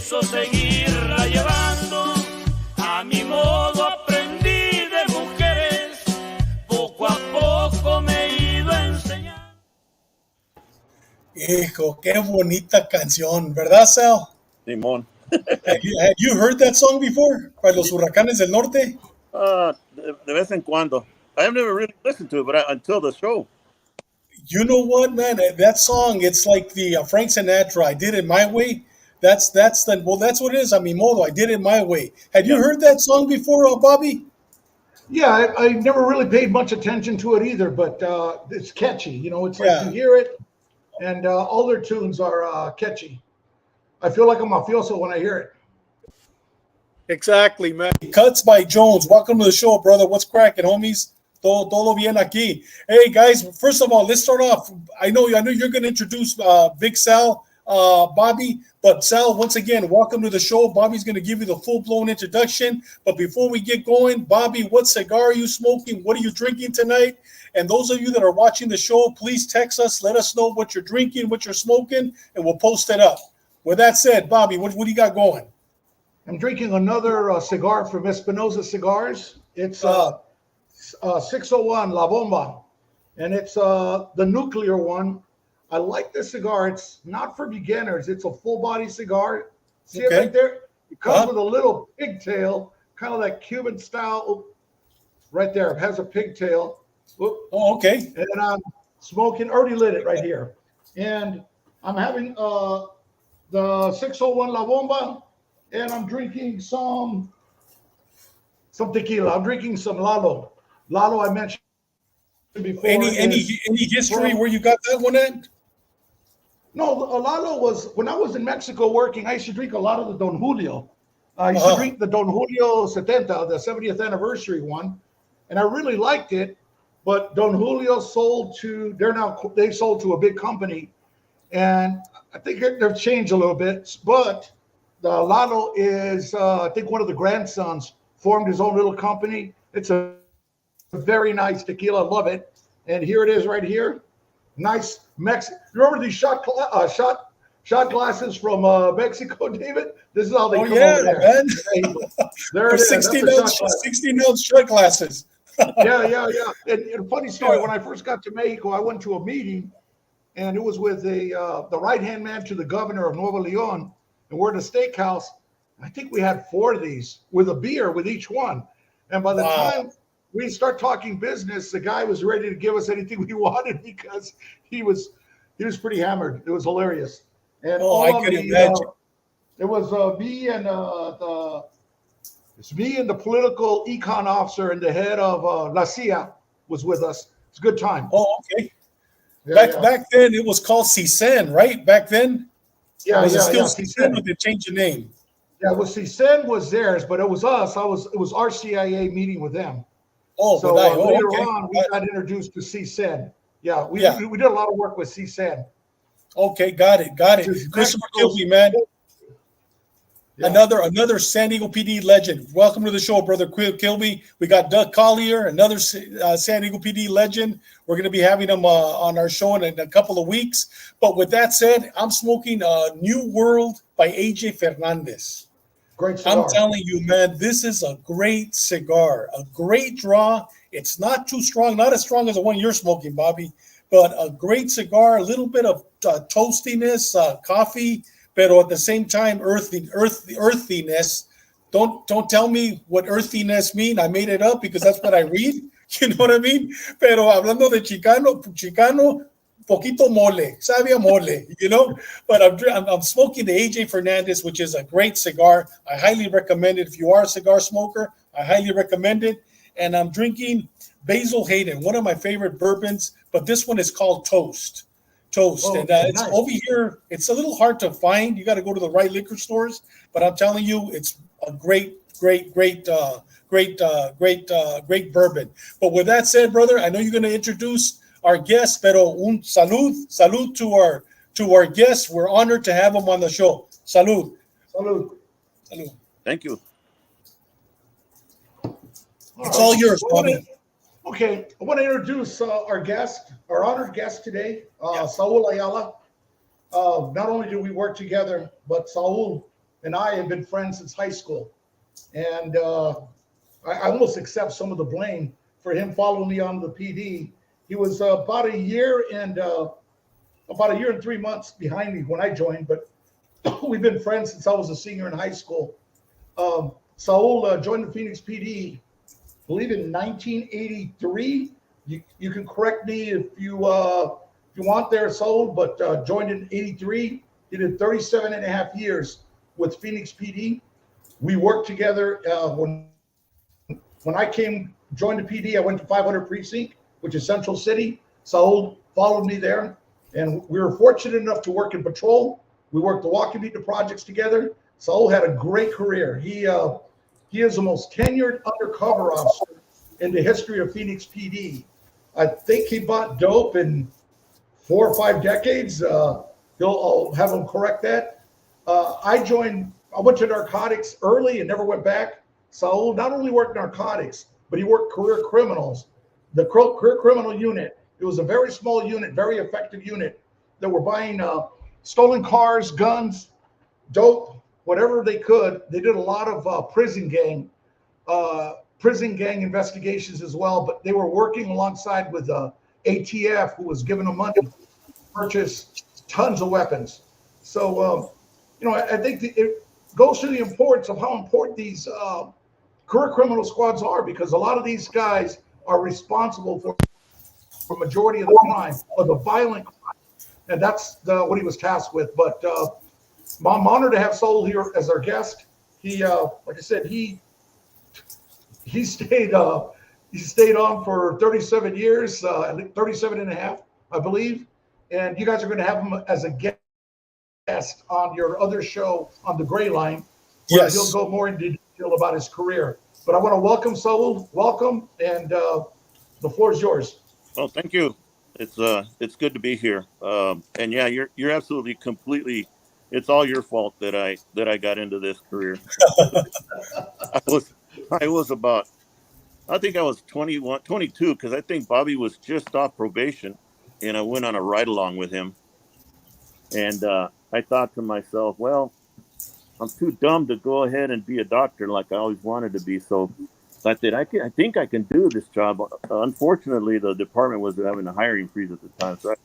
pienso seguirla llevando. A mi modo aprendí de mujeres, poco a poco me he ido enseñando. Hijo, qué bonita canción, ¿verdad, Sal? Simón. Have you heard that song before? By los Huracanes del Norte? De vez en cuando. I've never really listened to it, but until the show. You know what, man? That song, it's like the Frank Sinatra. I did it my way. That's what it is. A mi modo. I did it my way. Had you heard that song before, Bobby? Yeah, I never really paid much attention to it either, but it's catchy. You know, it's like you hear it, and all their tunes are catchy. I feel like a mafioso when I hear it. Exactly, man. Cuts by Jones. Welcome to the show, brother. What's cracking, homies? Todo bien aquí. Hey, guys, first of all, let's start off. I know you're going to introduce Big Sal, Bobby, but Sal, once again, welcome to the show. Bobby's going to give you the full-blown introduction. But before we get going, Bobby, what cigar are you smoking? What are you drinking tonight? And those of you that are watching the show, please text us. Let us know what you're drinking, what you're smoking, and we'll post it up. With that said, Bobby, what do you got going? I'm drinking another cigar from Espinosa Cigars. It's 601 La Bomba, and it's the nuclear one. I like this cigar. It's not for beginners. It's a full-body cigar. See it right there? It comes with a little pigtail, kind of like Cuban style. Right there. It has a pigtail. Oh, okay. And I'm smoking, already lit it right here. And I'm having the 601 La Bomba, and I'm drinking some tequila. I'm drinking some Lalo. Lalo, I mentioned before. Any history where you got that one at? No, Lalo was, when I was in Mexico working, I used to drink a lot of the Don Julio. I used to drink the Don Julio 70, the 70th anniversary one, and I really liked it. But Don Julio sold to, they sold to a big company, and I think they've changed a little bit. But the Lalo is, I think one of the grandsons formed his own little company. It's a very nice tequila. I love it. And here it is right here. Nice Mexican. Remember these shot glasses from Mexico, David? This is how they come over there. Man. There it is. 16-ounce shot glasses. Yeah. And funny story, when I first got to Mexico, I went to a meeting, and it was with the right-hand man to the governor of Nuevo Leon, and we're at a steakhouse. I think we had 4 of these with a beer with each one. And by the time we start talking business, the guy was ready to give us anything we wanted because he was pretty hammered. It was hilarious. And I could imagine. It was me and the political econ officer and the head of La CIA was with us. It's a good time. Oh, okay. Back then, it was called CISEN, right? Back then? Was it still CISEN, or did they change the name? Yeah, CISEN was theirs, but it was us. It was our CIA meeting with them. Oh, so later on, we got introduced to CISEN. Yeah, we did a lot of work with CISEN. Okay, got it. Christopher Kilby, man. Yeah. Another San Diego PD legend. Welcome to the show, brother Kilby. We got Doug Collier, another San Diego PD legend. We're going to be having him on our show in a couple of weeks. But with that said, I'm smoking New World by AJ Fernandez. Great cigar. I'm telling you, man, this is a great cigar, a great draw. It's not too strong, not as strong as the one you're smoking, Bobby, but a great cigar, a little bit of toastiness, coffee, but at the same time, earthiness. Don't tell me what earthiness mean. I made it up because that's what I read. You know what I mean? Pero hablando de Chicano, poquito mole, sabe a mole, you know? But I'm smoking the AJ Fernandez, which is a great cigar. I highly recommend it. If you are a cigar smoker, I highly recommend it. And I'm drinking Basil Hayden, one of my favorite bourbons, but this one is called Toast. And it's nice. Over here. It's a little hard to find. You got to go to the right liquor stores. But I'm telling you, it's a great bourbon. But with that said, brother, I know you're going to introduce our guest. Pero un salud to our guest. We're honored to have him on the show. Salud. Thank you. It's all yours, Bobby. Okay, I want to introduce our honored guest today, Saul Ayala. Not only do we work together, but Saul and I have been friends since high school. And I almost accept some of the blame for him following me on the PD. He was about a year and 3 months behind me when I joined, but we've been friends since I was a senior in high school. Saul joined the Phoenix PD, I believe in 1983. You can correct me if you want there, Saul, but joined in 83. He did 37 and a half years with Phoenix PD. We worked together when I joined the PD. I went to 500 Precinct, which is Central City. Saul followed me there, and we were fortunate enough to work in patrol. We worked the walking beat, the projects together. Saul had a great career. He is the most tenured undercover officer in the history of Phoenix PD. I think he bought dope in 4 or 5 decades. I'll have him correct that. I went to narcotics early and never went back. Saul not only worked narcotics, but he worked career criminals. The career criminal unit, it was a very small unit, very effective unit that were buying stolen cars, guns, dope, whatever they could. They did a lot of prison gang investigations as well, but they were working alongside with ATF, who was giving them money to purchase tons of weapons. So, I think it goes to the importance of how important these career criminal squads are, because a lot of these guys are responsible for the majority of the crime, or the violent crime. And that's what he was tasked with. But I'm honored to have Saul here as our guest. He, like I said, he stayed on for 37 years, 37 and a half, I believe. And you guys are going to have him as a guest on your other show on the Gray Line, where Yes. he'll go more into detail about his career. But I want to welcome Saul. Welcome, and the floor is yours. Well, thank you. It's good to be here. And yeah, you're absolutely completely. It's all your fault that I got into this career. I was about, I think I was 21, 22, because I think Bobby was just off probation, and I went on a ride along with him. And I thought to myself, well, I'm too dumb to go ahead and be a doctor like I always wanted to be. So I said, I think I can do this job. Unfortunately, the department was having a hiring freeze at the time. So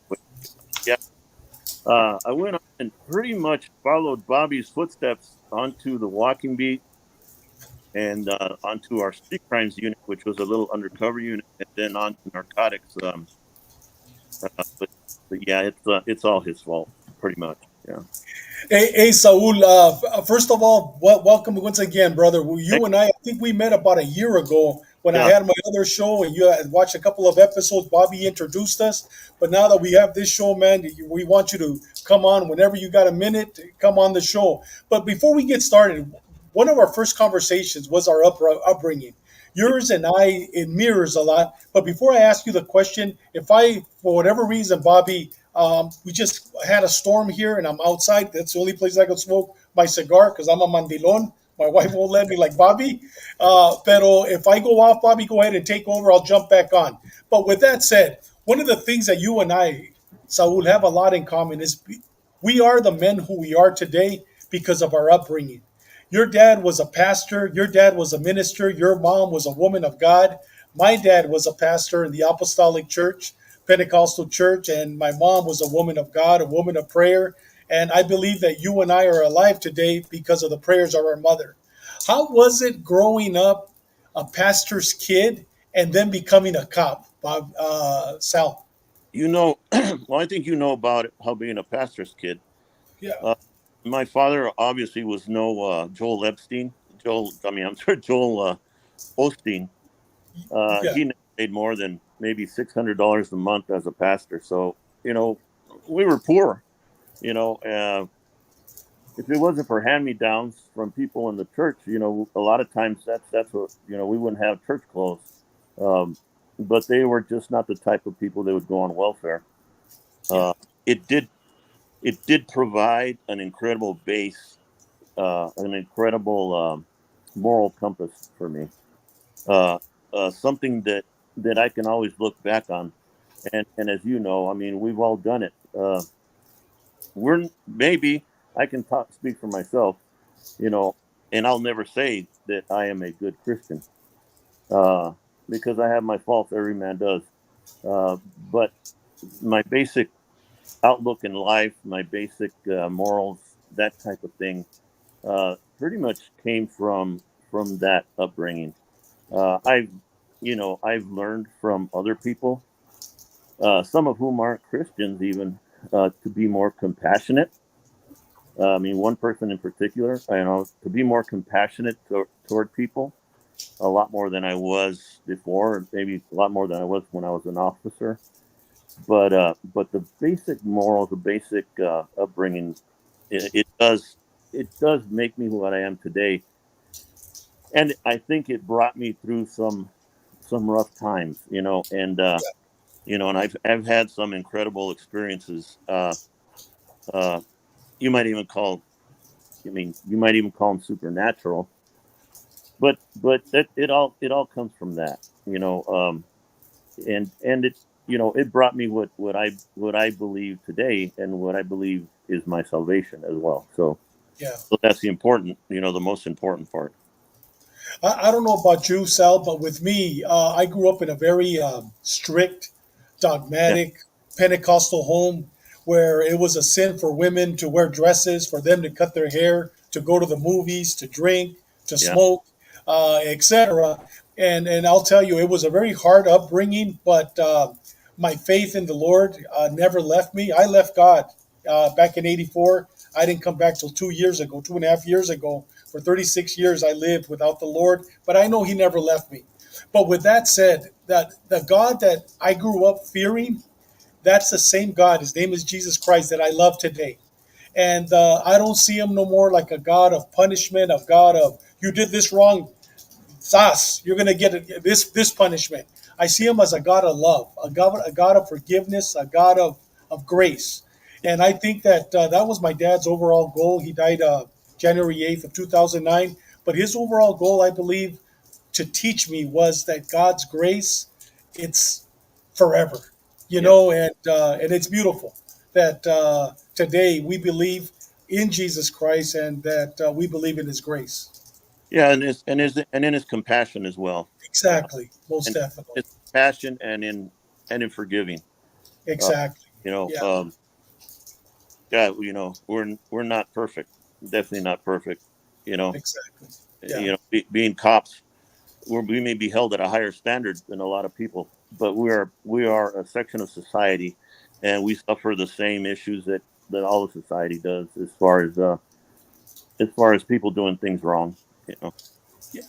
I went on and pretty much followed Bobby's footsteps onto the walking beat and onto our street crimes unit, which was a little undercover unit, and then on to narcotics. But yeah, it's all his fault, pretty much. Yeah. Hey, Saul, first of all, welcome once again, brother. You and I think we met about a year ago when I had my other show, and you had watched a couple of episodes. Bobby introduced us, but now that we have this show, man, we want you to come on whenever you got a minute, come on the show. But before we get started, one of our first conversations was our upbringing. Yours and I, it mirrors a lot. But before I ask you the question, if I, for whatever reason, Bobby, we just had a storm here and I'm outside. That's the only place I can smoke my cigar because I'm a mandilon. My wife won't let me like Bobby. Pero if I go off, Bobby, go ahead and take over. I'll jump back on. But with that said, one of the things that you and I, Saul, have a lot in common is we are the men who we are today because of our upbringing. Your dad was a pastor. Your dad was a minister. Your mom was a woman of God. My dad was a pastor in the Apostolic Church, Pentecostal Church, and my mom was a woman of God, a woman of prayer. And I believe that you and I are alive today because of the prayers of our mother. How was it growing up a pastor's kid and then becoming a cop, Bob, Sal? Well, I think you know about it, how being a pastor's kid. Yeah. My father obviously was no Joel Epstein. Joel Osteen. He never made more than maybe $600 a month as a pastor. So, we were poor. If it wasn't for hand-me-downs from people in the church, a lot of times that's what, we wouldn't have church clothes. But they were just not the type of people that would go on welfare. It did provide an incredible base, an incredible moral compass for me. Something that I can always look back on. And as you know, I mean, we've all done it. I can speak for myself. you know, and I'll never say that I am a good Christian, because I have my faults. Every man does. But my basic outlook in life, my basic morals, that type of thing, pretty much came from that upbringing. I've, I've learned from other people, some of whom aren't Christians, even, to be more compassionate. I mean, one person in particular, to be more compassionate toward people, a lot more than I was before, maybe a lot more than I was when I was an officer. But the basic morals, the basic upbringing, it does make me what I am today, and I think it brought me through some rough times, and I've had some incredible experiences. Uh, you might even call, you might even call them supernatural, but it all comes from that, and it brought me what I believe today, and what I believe is my salvation as well. Yeah. So that's the most important part. I don't know about you, Sal, but with me, I grew up in a very strict, Yeah, dogmatic Pentecostal home where it was a sin for women to wear dresses, for them to cut their hair, to go to the movies, to drink, to yeah, smoke, etc. And I'll tell you, it was a very hard upbringing, but my faith in the Lord never left me. I left God back in '84. I didn't come back till 2 years ago, 2.5 years ago. For 36 years, I lived without the Lord, but I know He never left me. But with that said, that the God that I grew up fearing, that's the same God. His name is Jesus Christ that I love today. And I don't see Him no more like a God of punishment, a God of you did this wrong, Sas, you're going to get this punishment. I see Him as a God of love, a God of forgiveness, a God of grace. And I think that that was my dad's overall goal. He died January 8th of 2009. But his overall goal, I believe, to teach me was that God's grace, it's forever, yeah, and it's beautiful that today we believe in Jesus Christ, and that we believe in His grace. yeah, and in his compassion as well, Exactly, most and definitely. his compassion, and in forgiving. Uh, Exactly. you know, Yeah, um, God, we're not perfect, definitely not perfect. You know, exactly. Yeah, being cops, we may be held at a higher standard than a lot of people, but we are a section of society, and we suffer the same issues that all of society does, as far as people doing things wrong. You know. yeah.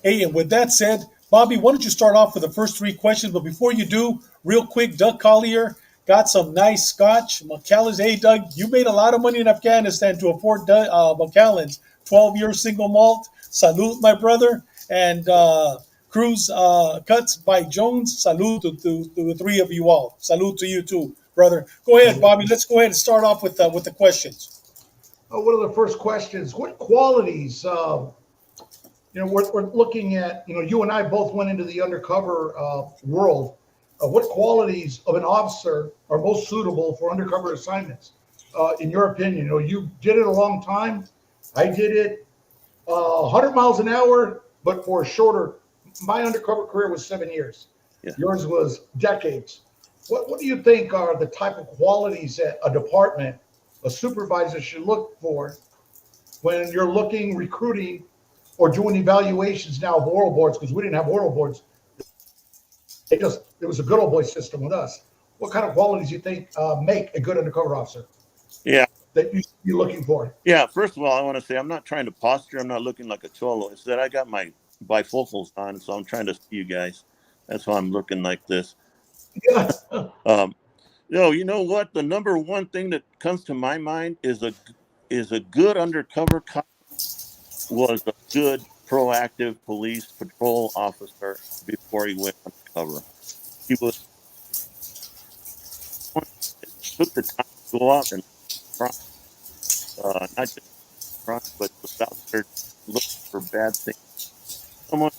Hey, and with that said, Bobby, why don't you start off with the first three questions? But before you do, real quick, Doug Collier got some nice scotch. Macallan's. Hey, Doug, you made a lot of money in Afghanistan to afford Macallan's 12-year single malt. Salute, my brother. And Cruz Cuts by Jones. Salute to the three of you all. Salute to you too, brother. Go ahead, Bobby. Let's go ahead and start off with the questions. One of the first questions: what qualities? We're looking at. You and I both went into the undercover world. What qualities of an officer are most suitable for undercover assignments? In your opinion, you did it a long time. I did it 100 miles an hour, but for a shorter. My undercover career was 7 years. Yeah. Yours was decades. What do you think are the type of qualities that a department, a supervisor should look for when you're looking, recruiting, or doing evaluations now of oral boards? Because we didn't have oral boards. It was a good old boy system with us. What kind of qualities do you think make a good undercover officer Yeah. that you should be looking for? Yeah. First of all, I want to say I'm not trying to posture. I'm not looking like a cholo. It's that I got my bifocals on, so I'm trying to see you guys. That's why I'm looking like this. Yeah. Um, No, you know what? The number one thing that comes to my mind is a good undercover cop was a good proactive police patrol officer before he went undercover. He was one that took the time to go out and front, not just front, but was out there looking for bad things. Someone,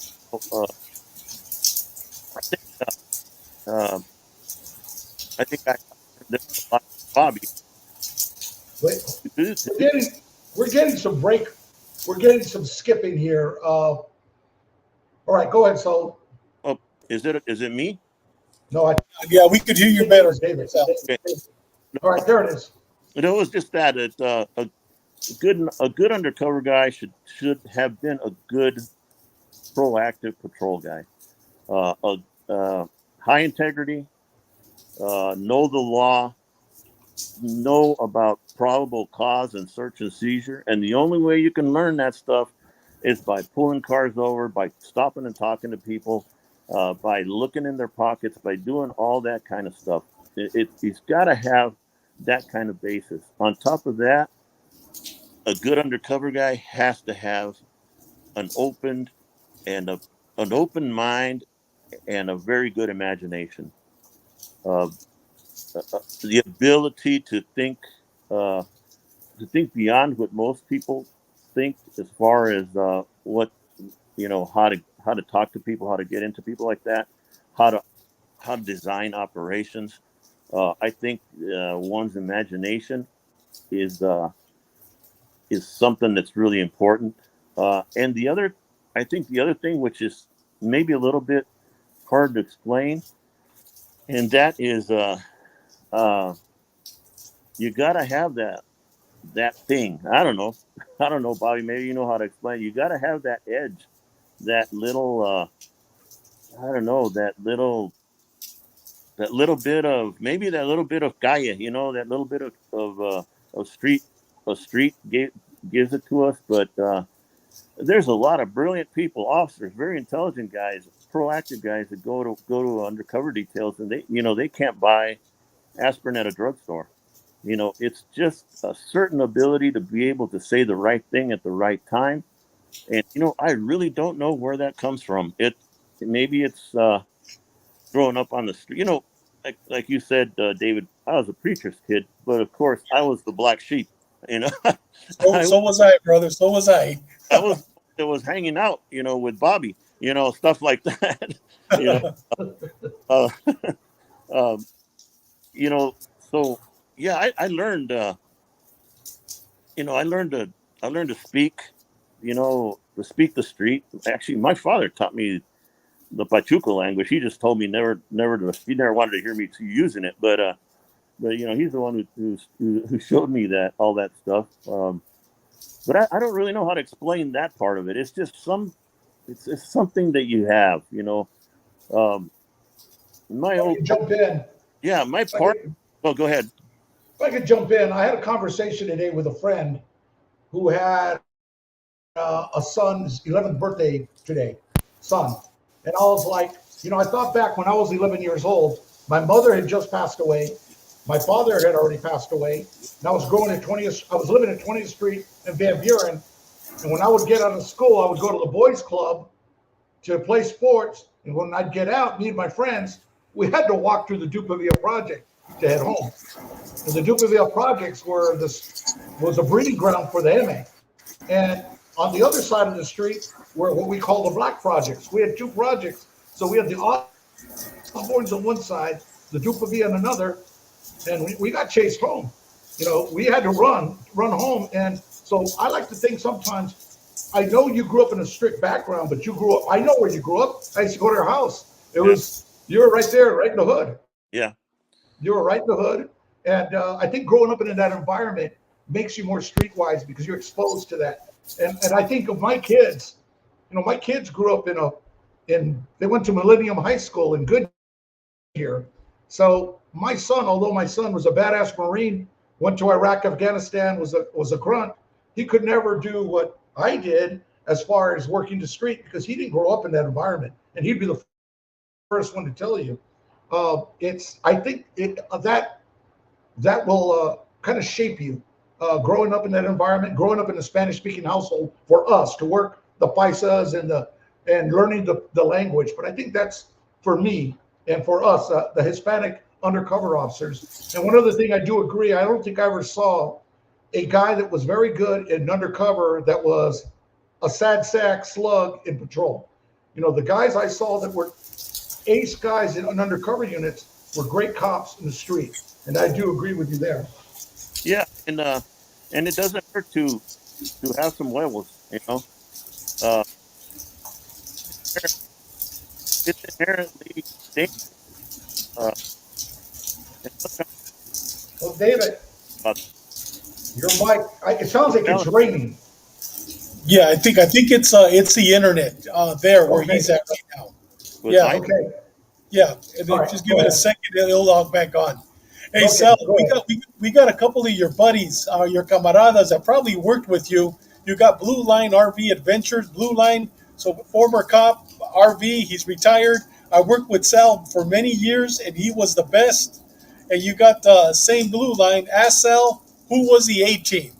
I think, uh, I think I learned this a lot from Bobby. Wait, To do, to we're do, getting we're getting some break. We're getting some skipping here. All right, go ahead. So, Oh, is it me? no, Yeah, we could hear you think it better. was David. Okay. All right, there it is. It was just that a good undercover guy should have been a good proactive patrol guy. High integrity, know the law, know about probable cause and search and seizure. And the only way you can learn that stuff is by pulling cars over, by stopping and talking to people, by looking in their pockets, by doing all that kind of stuff. He's got to have that kind of basis. On top of that, a good undercover guy has to have an open and an open mind and a very good imagination. The ability uh, to think beyond what most people think, as far as what how to talk to people, how to get into people like that, how to design operations. I think one's imagination is something that's really important. And I think the other thing, which is maybe a little bit hard to explain, and that is you got to have that thing. I don't know, Bobby. Maybe you know how to explain. You got to have that edge, that little. I don't know, that little bit of, maybe that little bit of calle, that little bit of street. A street gives it to us, but there's a lot of brilliant people, officers, very intelligent guys, proactive guys that go to undercover details, and they can't buy aspirin at a drugstore. It's just a certain ability to be able to say the right thing at the right time. And, I really don't know where that comes from. Maybe it's growing up on the street. Like you said, David, I was a preacher's kid, but of course I was the black sheep. So was I, brother. So was I. I was hanging out, with Bobby, stuff like that. uh, um, so yeah, I learned, I learned to speak, to speak the street. Actually, my father taught me the Pachuca language. He just told me he never wanted to hear me using it, but he's the one who showed me all that stuff. But I don't really know how to explain that part of it. It's just it's something that you have, Jump in. Yeah, my part. Oh, go ahead. If I could jump in, I had a conversation today with a friend who had a son's 11th birthday today, son. And I was like, I thought back when I was 11 years old, my mother had just passed away. My father had already passed away. And I was living at 20th Street in Van Buren. And when I would get out of school, I would go to the boys club to play sports. And when I'd get out, me and my friends, we had to walk through the Dupaville Project to head home. And the Dupaville Projects was a breeding ground for the MA. And on the other side of the street were what we call the Black Projects. We had two projects. So we had the Osborns on one side, the Dupaville on another, and we got chased home. We had to run home. And so I like to think sometimes, I know you grew up in a strict background, but I know where you grew up. I used to go to your house. You were right there, right in the hood. Yeah. You were right in the hood. And I think growing up in that environment makes you more streetwise because you're exposed to that. And I think of my kids, my kids grew up they went to Millennium High School in Goodyear. So my son, although my son was a badass Marine, went to Iraq, Afghanistan, was a grunt, he could never do what I did as far as working the street because he didn't grow up in that environment. And he'd be the first one to tell you. I think that will kind of shape you. Growing up in that environment, growing up in a Spanish-speaking household for us to work the paisas and learning the language. But I think that's for me and for us, the Hispanic undercover officers. And one other thing I do agree, I don't think I ever saw a guy that was very good in undercover that was a sad sack slug in patrol. The guys I saw that were ace guys in undercover units were great cops in the street. And I do agree with you there. Yeah, and it doesn't hurt to have some You know, uh, it's inherently dangerous. Uh, and sometimes Well, David, uh, your mic, it sounds like it's challenge raining. Yeah, I think it's the internet there where Okay. he's at right now. with Yeah, my Okay. yeah. And All then right. just Go give it a ahead. second, and it'll log back on. Hey, Okay. Sal, Go we ahead. got we got a couple of your buddies, your camaradas that probably worked with you. You got Blue Line RV Adventures, Blue Line. So former cop RV, he's retired. I worked with Sal for many years, and he was the best. And you got the same Blue Line. Ask Sal, who was the A team?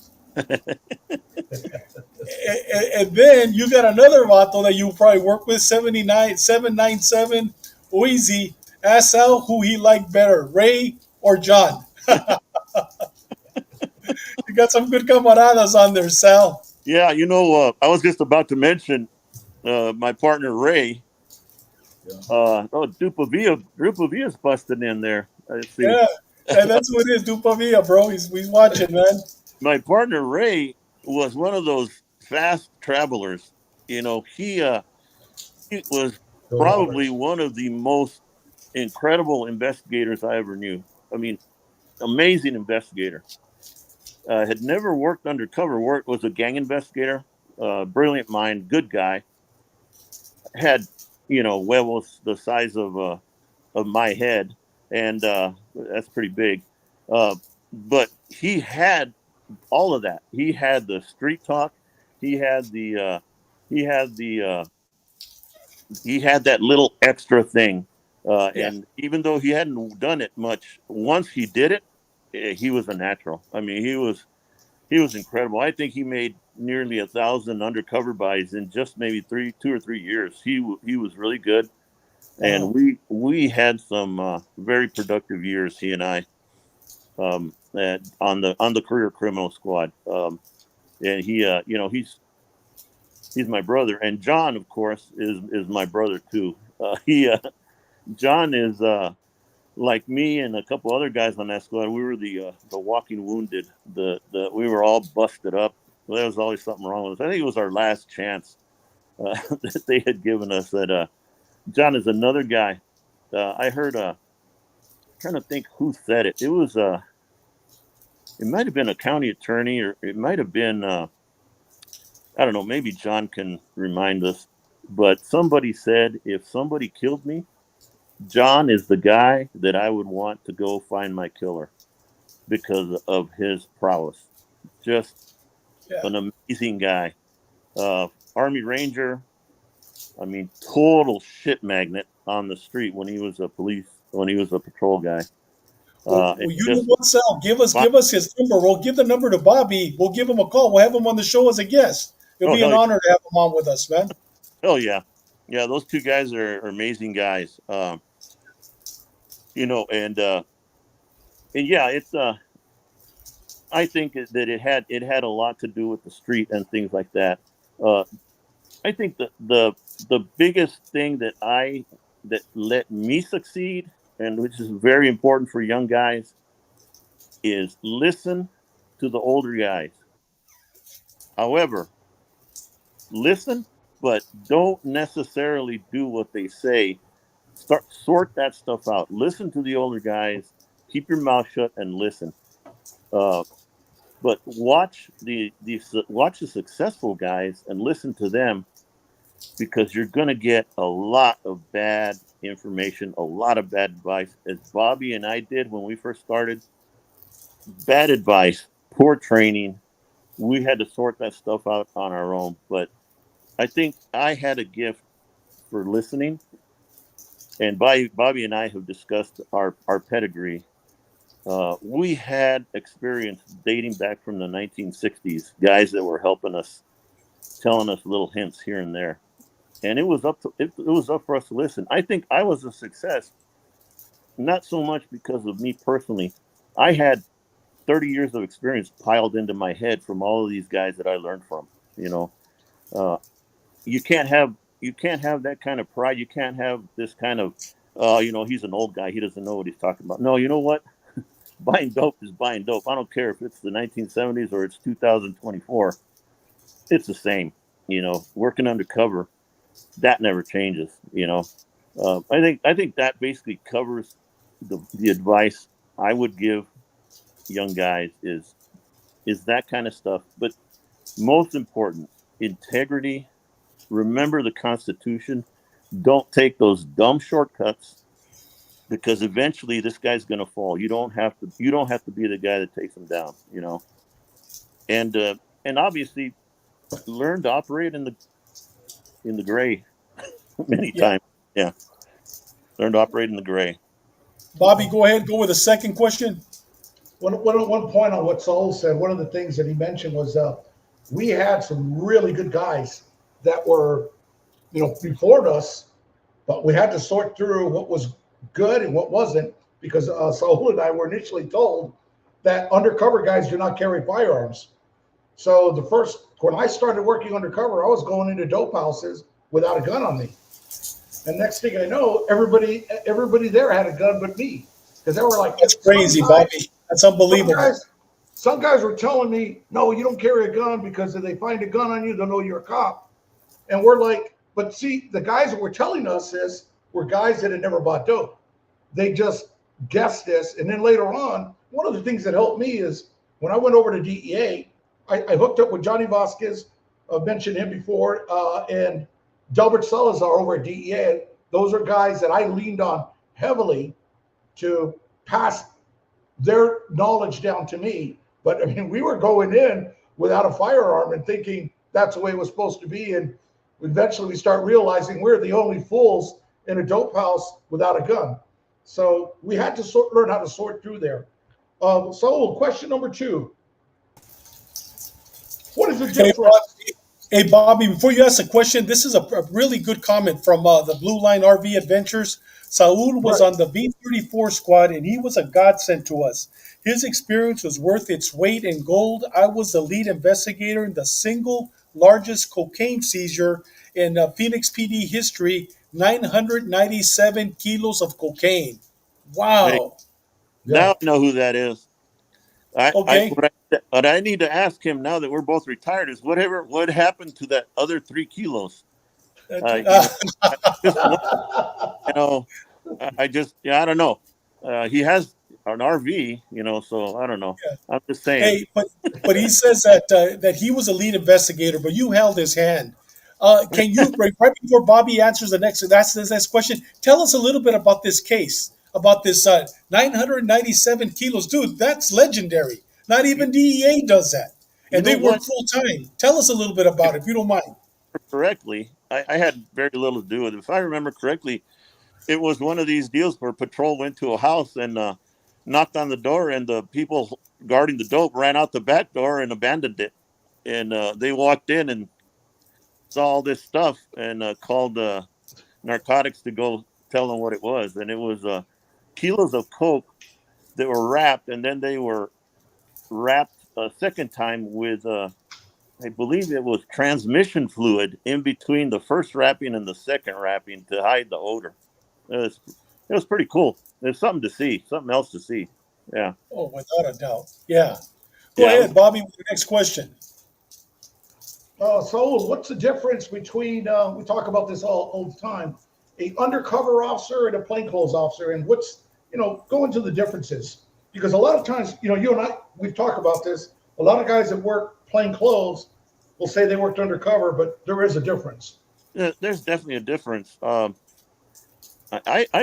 And then you got another vato that you probably work with, 79 797 Oezy. Ask Sal who he liked better, Ray or John. You got some good camaradas on there, Sal. Yeah, I was just about to mention my partner Ray. Dupavia's busted in there. Let's see. Yeah, and that's what it is. Dupavia, bro. He's watching, man. My partner Ray was one of those fast travelers. He was Go, Robert. probably one of the most incredible investigators I ever knew. I mean, amazing investigator. Had never worked undercover. Was a gang investigator. Brilliant mind, good guy. Had huevos the size of my head, and that's pretty big. Uh, but he had all of that. He had the street talk. He had he had the he had that little extra thing. Yeah, And even though he hadn't done it much, once he did it, he was a natural. I mean, he was incredible. I think he made nearly 1,000 undercover buys in just maybe 2 or 3 years. He was really good, and wow. we had some very productive years. He and I on the career criminal squad. And he's my brother, and John, of course, is my brother too. He John is like me and a couple other guys on that squad. We were the walking wounded. The we were all busted up. Well, there was always something wrong with us. I think it was our last chance that they had given us. That John is another guy. I heard. Trying to think who said it. It might have been a county attorney, or it might have been. I don't know. Maybe John can remind us. But somebody said if somebody killed me, John is the guy that I would want to go find my killer because of his prowess. Just Yeah. an amazing guy. Army Ranger. I mean, total shit magnet on the street when he was when he was a patrol guy. And You know just what, Sal? Give us his number. We'll give the number to Bobby. We'll give him a call. We'll have him on the show as a guest. It'll oh be an hell, honor to have him on with us, man. hell yeah, yeah. Those two guys are amazing guys. And yeah, it's I think that it had a lot to do with the street and things like that. Uh, I think the biggest thing that let me succeed, and which is very important for young guys, is listen to the older guys. However, listen, but don't necessarily do what they say. Sort that stuff out. Listen to the older guys. Keep your mouth shut and listen. Uh, but watch the successful guys and listen to them, because you're going to get a lot of bad information, a lot of bad advice, as Bobby and I did when we first started. Bad advice, poor training. We had to sort that stuff out on our own. But I think I had a gift for listening, and Bobby and I have discussed our pedigree. We had experience dating back from the 1960s, guys that were helping us, telling us little hints here and there, and it was up for us to listen. I think I was a success, not so much because of me personally. I had 30 years of experience piled into my head from all of these guys that I learned from. You know, uh, you can't have that kind of pride. You can't have this kind of, he's an old guy. He doesn't know what he's talking about. No, you know what? Buying dope is buying dope. I don't care if it's the 1970s or it's 2024. It's the same. working undercover, that never changes. I think that basically covers the advice I would give young guys is that kind of stuff. But most important, integrity. Remember the Constitution. Don't take those dumb shortcuts, because eventually this guy's going to fall. You don't have to be the guy that takes him down. And obviously learn to operate in the gray many Yeah. times. Yeah, learn to operate in the gray. Bobby, go ahead. Go with the second question. One point on what Saul said, one of the things that he mentioned was we had some really good guys that were, before us, but we had to sort through what was good and what wasn't, because Saul and I were initially told that undercover guys do not carry firearms. So when I started working undercover, I was going into dope houses without a gun on me. And next thing I know, everybody there had a gun but me. Because they were like, That's crazy, Bobby. That's unbelievable. Some guys were telling me, no, you don't carry a gun, because if they find a gun on you, they'll know you're a cop. And we're like, but see, the guys that were telling us this were guys that had never bought dope. They just guessed this. And then later on, one of the things that helped me is when I went over to DEA, I hooked up with Johnny Vasquez. I've mentioned him before, and Delbert Salazar over at DEA. Those are guys that I leaned on heavily to pass their knowledge down to me. But I mean, we were going in without a firearm and thinking that's the way it was supposed to be. And eventually we start realizing we're the only fools in a dope house without a gun. So we had to learn how to sort through there. So question number 2. What is the difference? Hey, Bobby, before you ask a question, this is a really good comment from the Blue Line RV Adventures. Saul was on the V-34 squad, and he was a godsend to us. His experience was worth its weight in gold. I was the lead investigator in the single largest cocaine seizure in Phoenix PD history, 997 kilos of cocaine. Wow. Hey, now I know who that is. Okay. What I need to ask him now that we're both retired is what happened to that other 3 kilos? I don't know. He has an RV, so I don't know. Yeah. I'm just saying. Hey, but he says that he was a lead investigator, but you held his hand. Can you, right before Bobby answers the next question, tell us a little bit about this case, about this 997 kilos, dude? That's legendary. Not even DEA does that, and they work full time. Tell us a little bit about it, if you don't mind. Correctly, I had very little to do with it. If I remember correctly, it was one of these deals where patrol went to a house and knocked on the door, and the people guarding the dope ran out the back door and abandoned it. And they walked in and saw all this stuff and called narcotics to go tell them what it was. And it was kilos of coke that were wrapped, and then they were wrapped a second time with I believe it was transmission fluid in between the first wrapping and the second wrapping to hide the odor. It was pretty cool. There's something to see, something else to see. Yeah. Oh, without a doubt. Yeah. Go ahead, Bobby, with the next question. So what's the difference between, we talk about this all the time, a undercover officer and a plainclothes officer, and go into the differences? Because a lot of times, you and I, we've talked about this, a lot of guys that work plain clothes will say they worked undercover, but there is a difference. Yeah, there's definitely a difference. I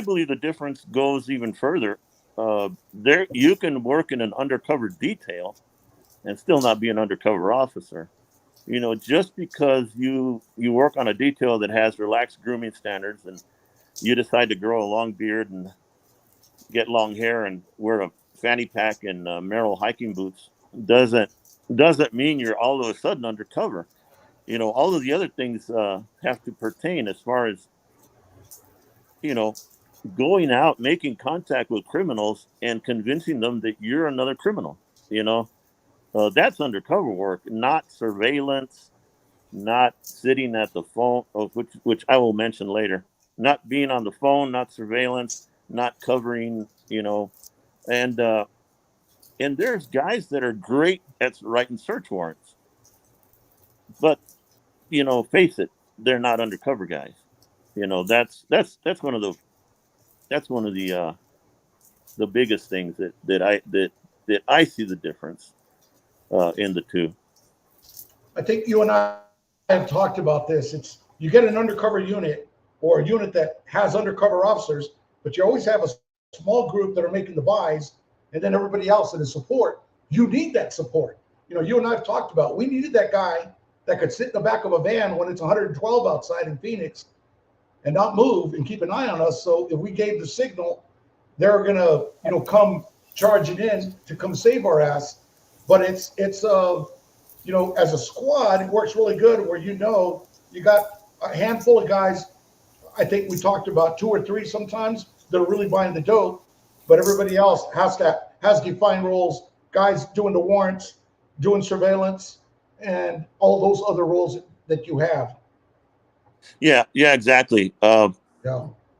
believe the difference goes even further. There, you can work in an undercover detail and still not be an undercover officer. Just because you work on a detail that has relaxed grooming standards and you decide to grow a long beard and get long hair and wear a fanny pack and Merrell hiking boots doesn't mean you're all of a sudden undercover. All of the other things have to pertain as far as, going out, making contact with criminals and convincing them that you're another criminal. That's undercover work, not surveillance, not sitting at the phone, which I will mention later. Not being on the phone, not surveillance, not covering, and there's guys that are great at writing search warrants, but face it, they're not undercover guys. That's one of the biggest things that I see the difference in the two. I think you and I have talked about this. It's you get an undercover unit or a unit that has undercover officers, but you always have a small group that are making the buys, and then everybody else that is support. You need that support. You and I have talked about we needed that guy that could sit in the back of a van when it's 112 outside in Phoenix and not move and keep an eye on us. So if we gave the signal, they're gonna come charging in to come save our ass. But it's as a squad, it works really good where you got a handful of guys. I think we talked about 2 or 3 sometimes that are really buying the dope, but everybody else has defined roles. Guys doing the warrants, doing surveillance, and all those other roles that you have. Yeah, exactly. Yeah.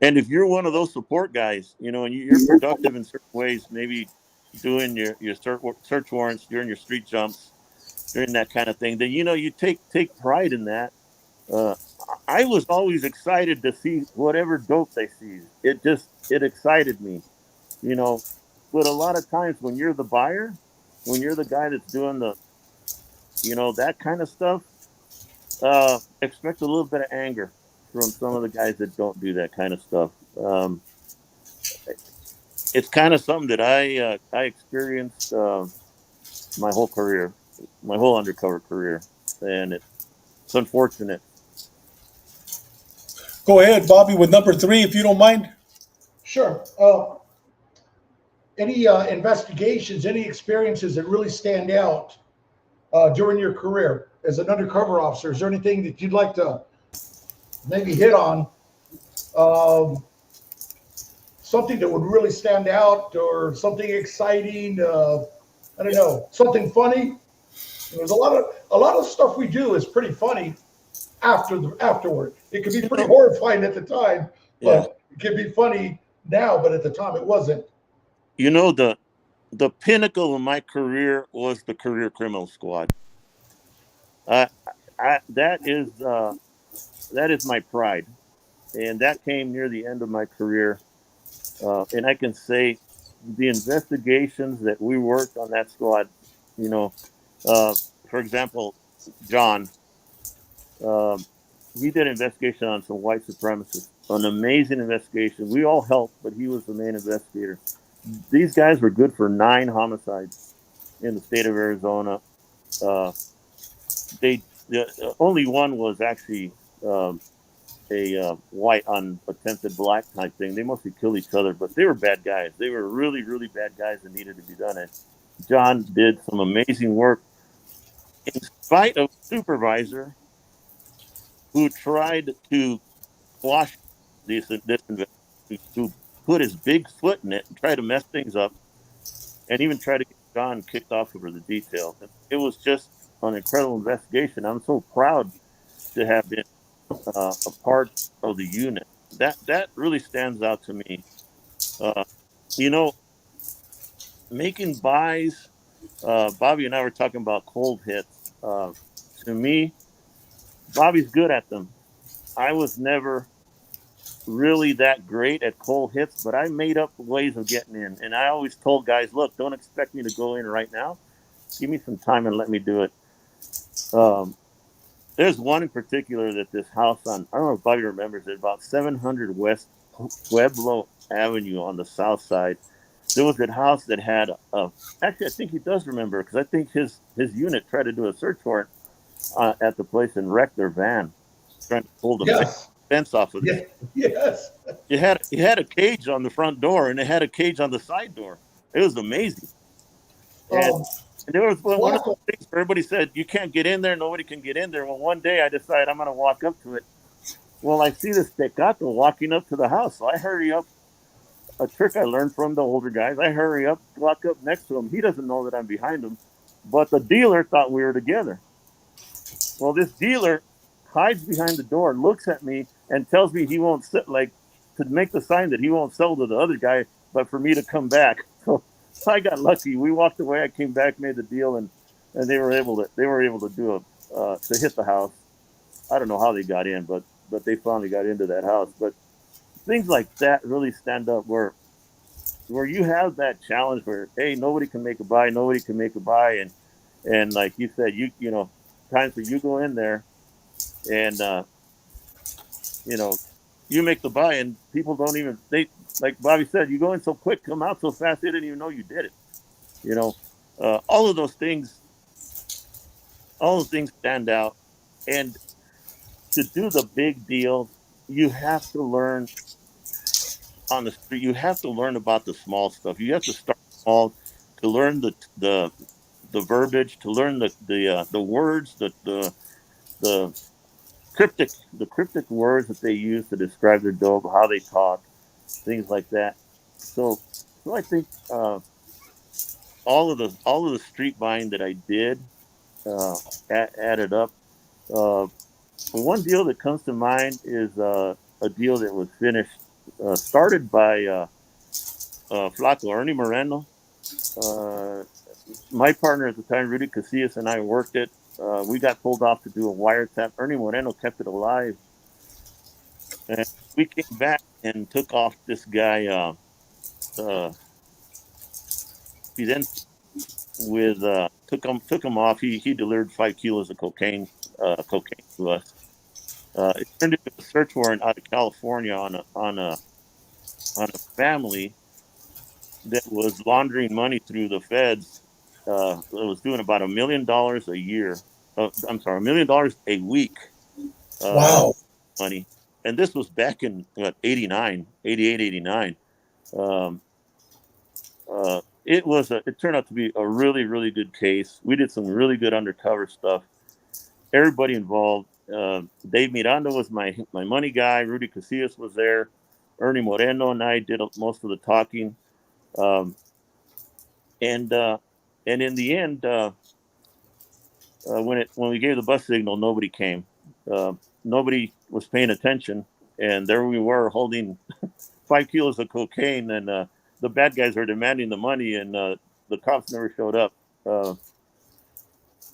And if you're one of those support guys, and you're productive in certain ways, maybe doing your search warrants during your street jumps, during that kind of thing, then you take pride in that. I was always excited to see whatever dope they seized. It excited me, But a lot of times when you're the buyer, when you're the guy that's doing the, that kind of stuff, expect a little bit of anger from some of the guys that don't do that kind of stuff. It's kind of something that I experienced my whole career, my whole undercover career, and it's unfortunate. Go ahead, Bobby, with number 3, if you don't mind. Sure. Any investigations, any experiences that really stand out during your career as an undercover officer? Is there anything that you'd like to maybe hit on? Something that would really stand out, or something exciting? I don't know, something funny. There's a lot of stuff we do is pretty funny afterward. It could be pretty horrifying at the time, but it can be funny now. But at the time, it wasn't. The pinnacle of my career was the Career Criminal Squad. That is my pride, and that came near the end of my career. And I can say the investigations that we worked on that squad, for example, John, he did an investigation on some white supremacists, an amazing investigation. We all helped, but he was the main investigator. These guys were good for 9 homicides in the state of Arizona. Only one was actually a white on attempted black type thing. They mostly killed each other, but they were bad guys. They were really, really bad guys that needed to be done. And John did some amazing work in spite of a supervisor who tried to quash this to put his big foot in it and try to mess things up, and even try to get John kicked off over the detail. It was just an incredible investigation. I'm so proud to have been a part of the unit. That really stands out to me. Making buys. Bobby and I were talking about cold hits. To me, Bobby's good at them. I was never really that great at cold hits, but I made up ways of getting in. And I always told guys, look, don't expect me to go in right now. Give me some time and let me do it. There's one in particular that this house on, I don't know if Bobby remembers it, about 700 West Pueblo Avenue on the south side. There was that house that had actually, I think he does remember, because I think his unit tried to do a search warrant at the place and wrecked their van, trying to pull the fence off of it. Yes. It had a cage on the front door, and it had a cage on the side door. It was amazing. And there was one of those things where everybody said, you can't get in there, nobody can get in there. Well, one day I decided I'm going to walk up to it. Well, I see this tecato walking up to the house, so I hurry up. A trick I learned from the older guys, I hurry up, walk up next to him. He doesn't know that I'm behind him, but the dealer thought we were together. Well, this dealer hides behind the door, looks at me, and tells me he won't to make the sign that he won't sell to the other guy, but for me to come back. So I got lucky. We walked away. I came back, made the deal, and they were able to do to hit the house. I don't know how they got in, but they finally got into that house. But things like that really stand up where you have that challenge where, hey, nobody can make a buy, nobody can make a buy, and like you said, you know, times where you go in there and you know, you make the buy and people don't even, they, like Bobby said, you go in so quick, come out so fast, they didn't even know you did it. You know, all of those things, all the things stand out. And to do the big deals, you have to learn on the street. You have to learn about the small stuff. You have to start small to learn the verbiage, to learn the words, the cryptic words that they use to describe their dope, how they talk, things like that. So, I think all of the street buying that I did uh, added up. Uh, one deal that comes to mind is a deal that was finished, started by Flaco Ernie Moreno. Uh, my partner at the time, Rudy Casillas, and I worked it. We got pulled off to do a wiretap. Ernie Moreno kept it alive, and we came back and took off this guy. Uh, Fidente with took him off. He delivered 5 kilos of cocaine to us. It turned into a search warrant out of California on a family that was laundering money through the feds. It was doing about $1 million a year. I'm sorry, $1 million a week. Wow. Money, and this was back in 89, 88, 89. Um, it turned out to be a really, really good case. We did some really good undercover stuff. Everybody involved. Dave Miranda was my money guy. Rudy Casillas was there. Ernie Moreno and I did most of the talking. Um, and in the end, when we gave the bus signal, nobody came. Nobody was paying attention, and there we were holding 5 kilos of cocaine, and the bad guys were demanding the money, and the cops never showed up.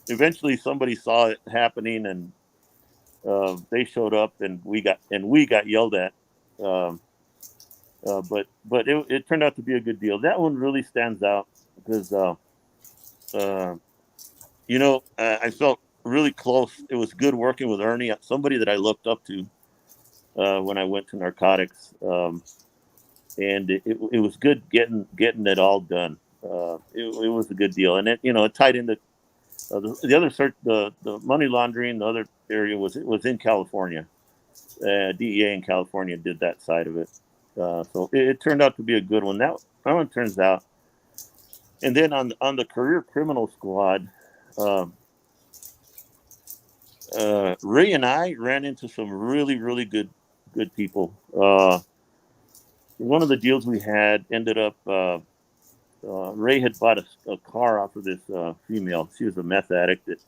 Eventually, somebody saw it happening, and they showed up, and we got yelled at. Um, but it turned out to be a good deal. That one really stands out because uh, I felt really close. It was good working with Ernie, somebody that I looked up to when I went to narcotics. And it was good getting it all done. It was a good deal, and it tied into the other search, the money laundering. The other area was in California. DEA in California did that side of it, so it turned out to be a good one. That one turns out, and then on the career criminal squad, Ray and I ran into some really really good people. One of the deals we had ended up. Ray had bought a car off of this female. She was a meth addict. That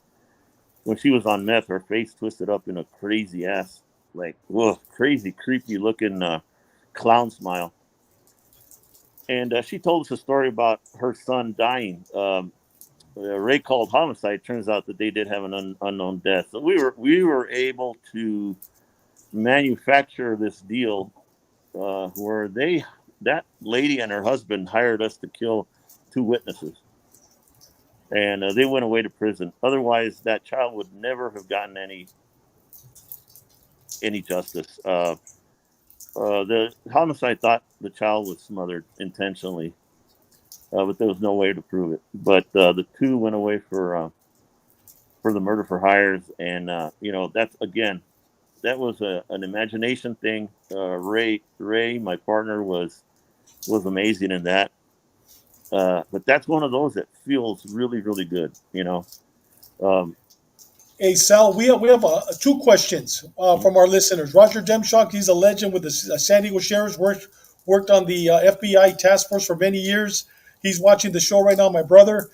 when she was on meth, her face twisted up in a crazy ass, like, whoa, crazy, creepy looking clown smile. And she told us a story about her son dying. Ray called homicide. Turns out that they did have an unknown death. So we were able to manufacture this deal where that lady and her husband hired us to kill 2 witnesses, and they went away to prison. Otherwise, that child would never have gotten any justice. The homicide thought the child was smothered intentionally, but there was no way to prove it. But the 2 went away for the murder for hires, and that's again, that was an imagination thing. Ray, my partner, was amazing in that. But that's one of those that feels really, really good. Um, Hey Sal, we have 2 questions from our listeners. Roger Demshock, he's a legend with the San Diego Sheriff's, worked on the FBI task force for many years. He's watching the show right now. My brother,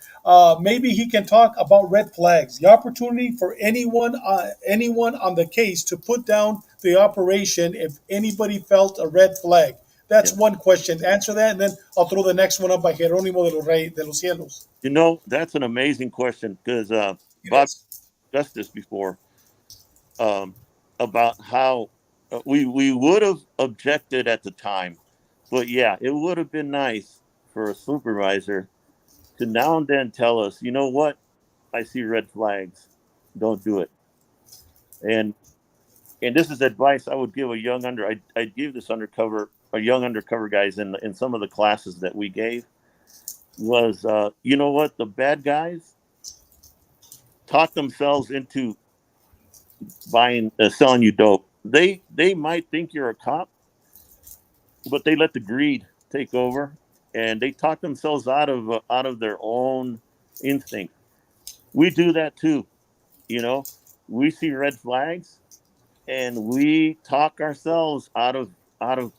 maybe he can talk about red flags. The opportunity for anyone on the case to put down the operation if anybody felt a red flag. That's yeah. one question. Answer that, and then I'll throw the next one up by Jerónimo de los Cielos. That's an amazing question because Bob Yes. discussed this before. um, about how we would have objected at the time, but yeah, it would have been nice for a supervisor to now and then tell us, you know what, I see red flags, don't do it. And this is advice I would give a young I'd give this undercover a young undercover guys in some of the classes that we gave was you know what, the bad guys talk themselves into buying selling you dope. They might think you're a cop, but they let the greed take over, and they talk themselves out of their own instinct. We do that too, you know. We see red flags, and we talk ourselves out of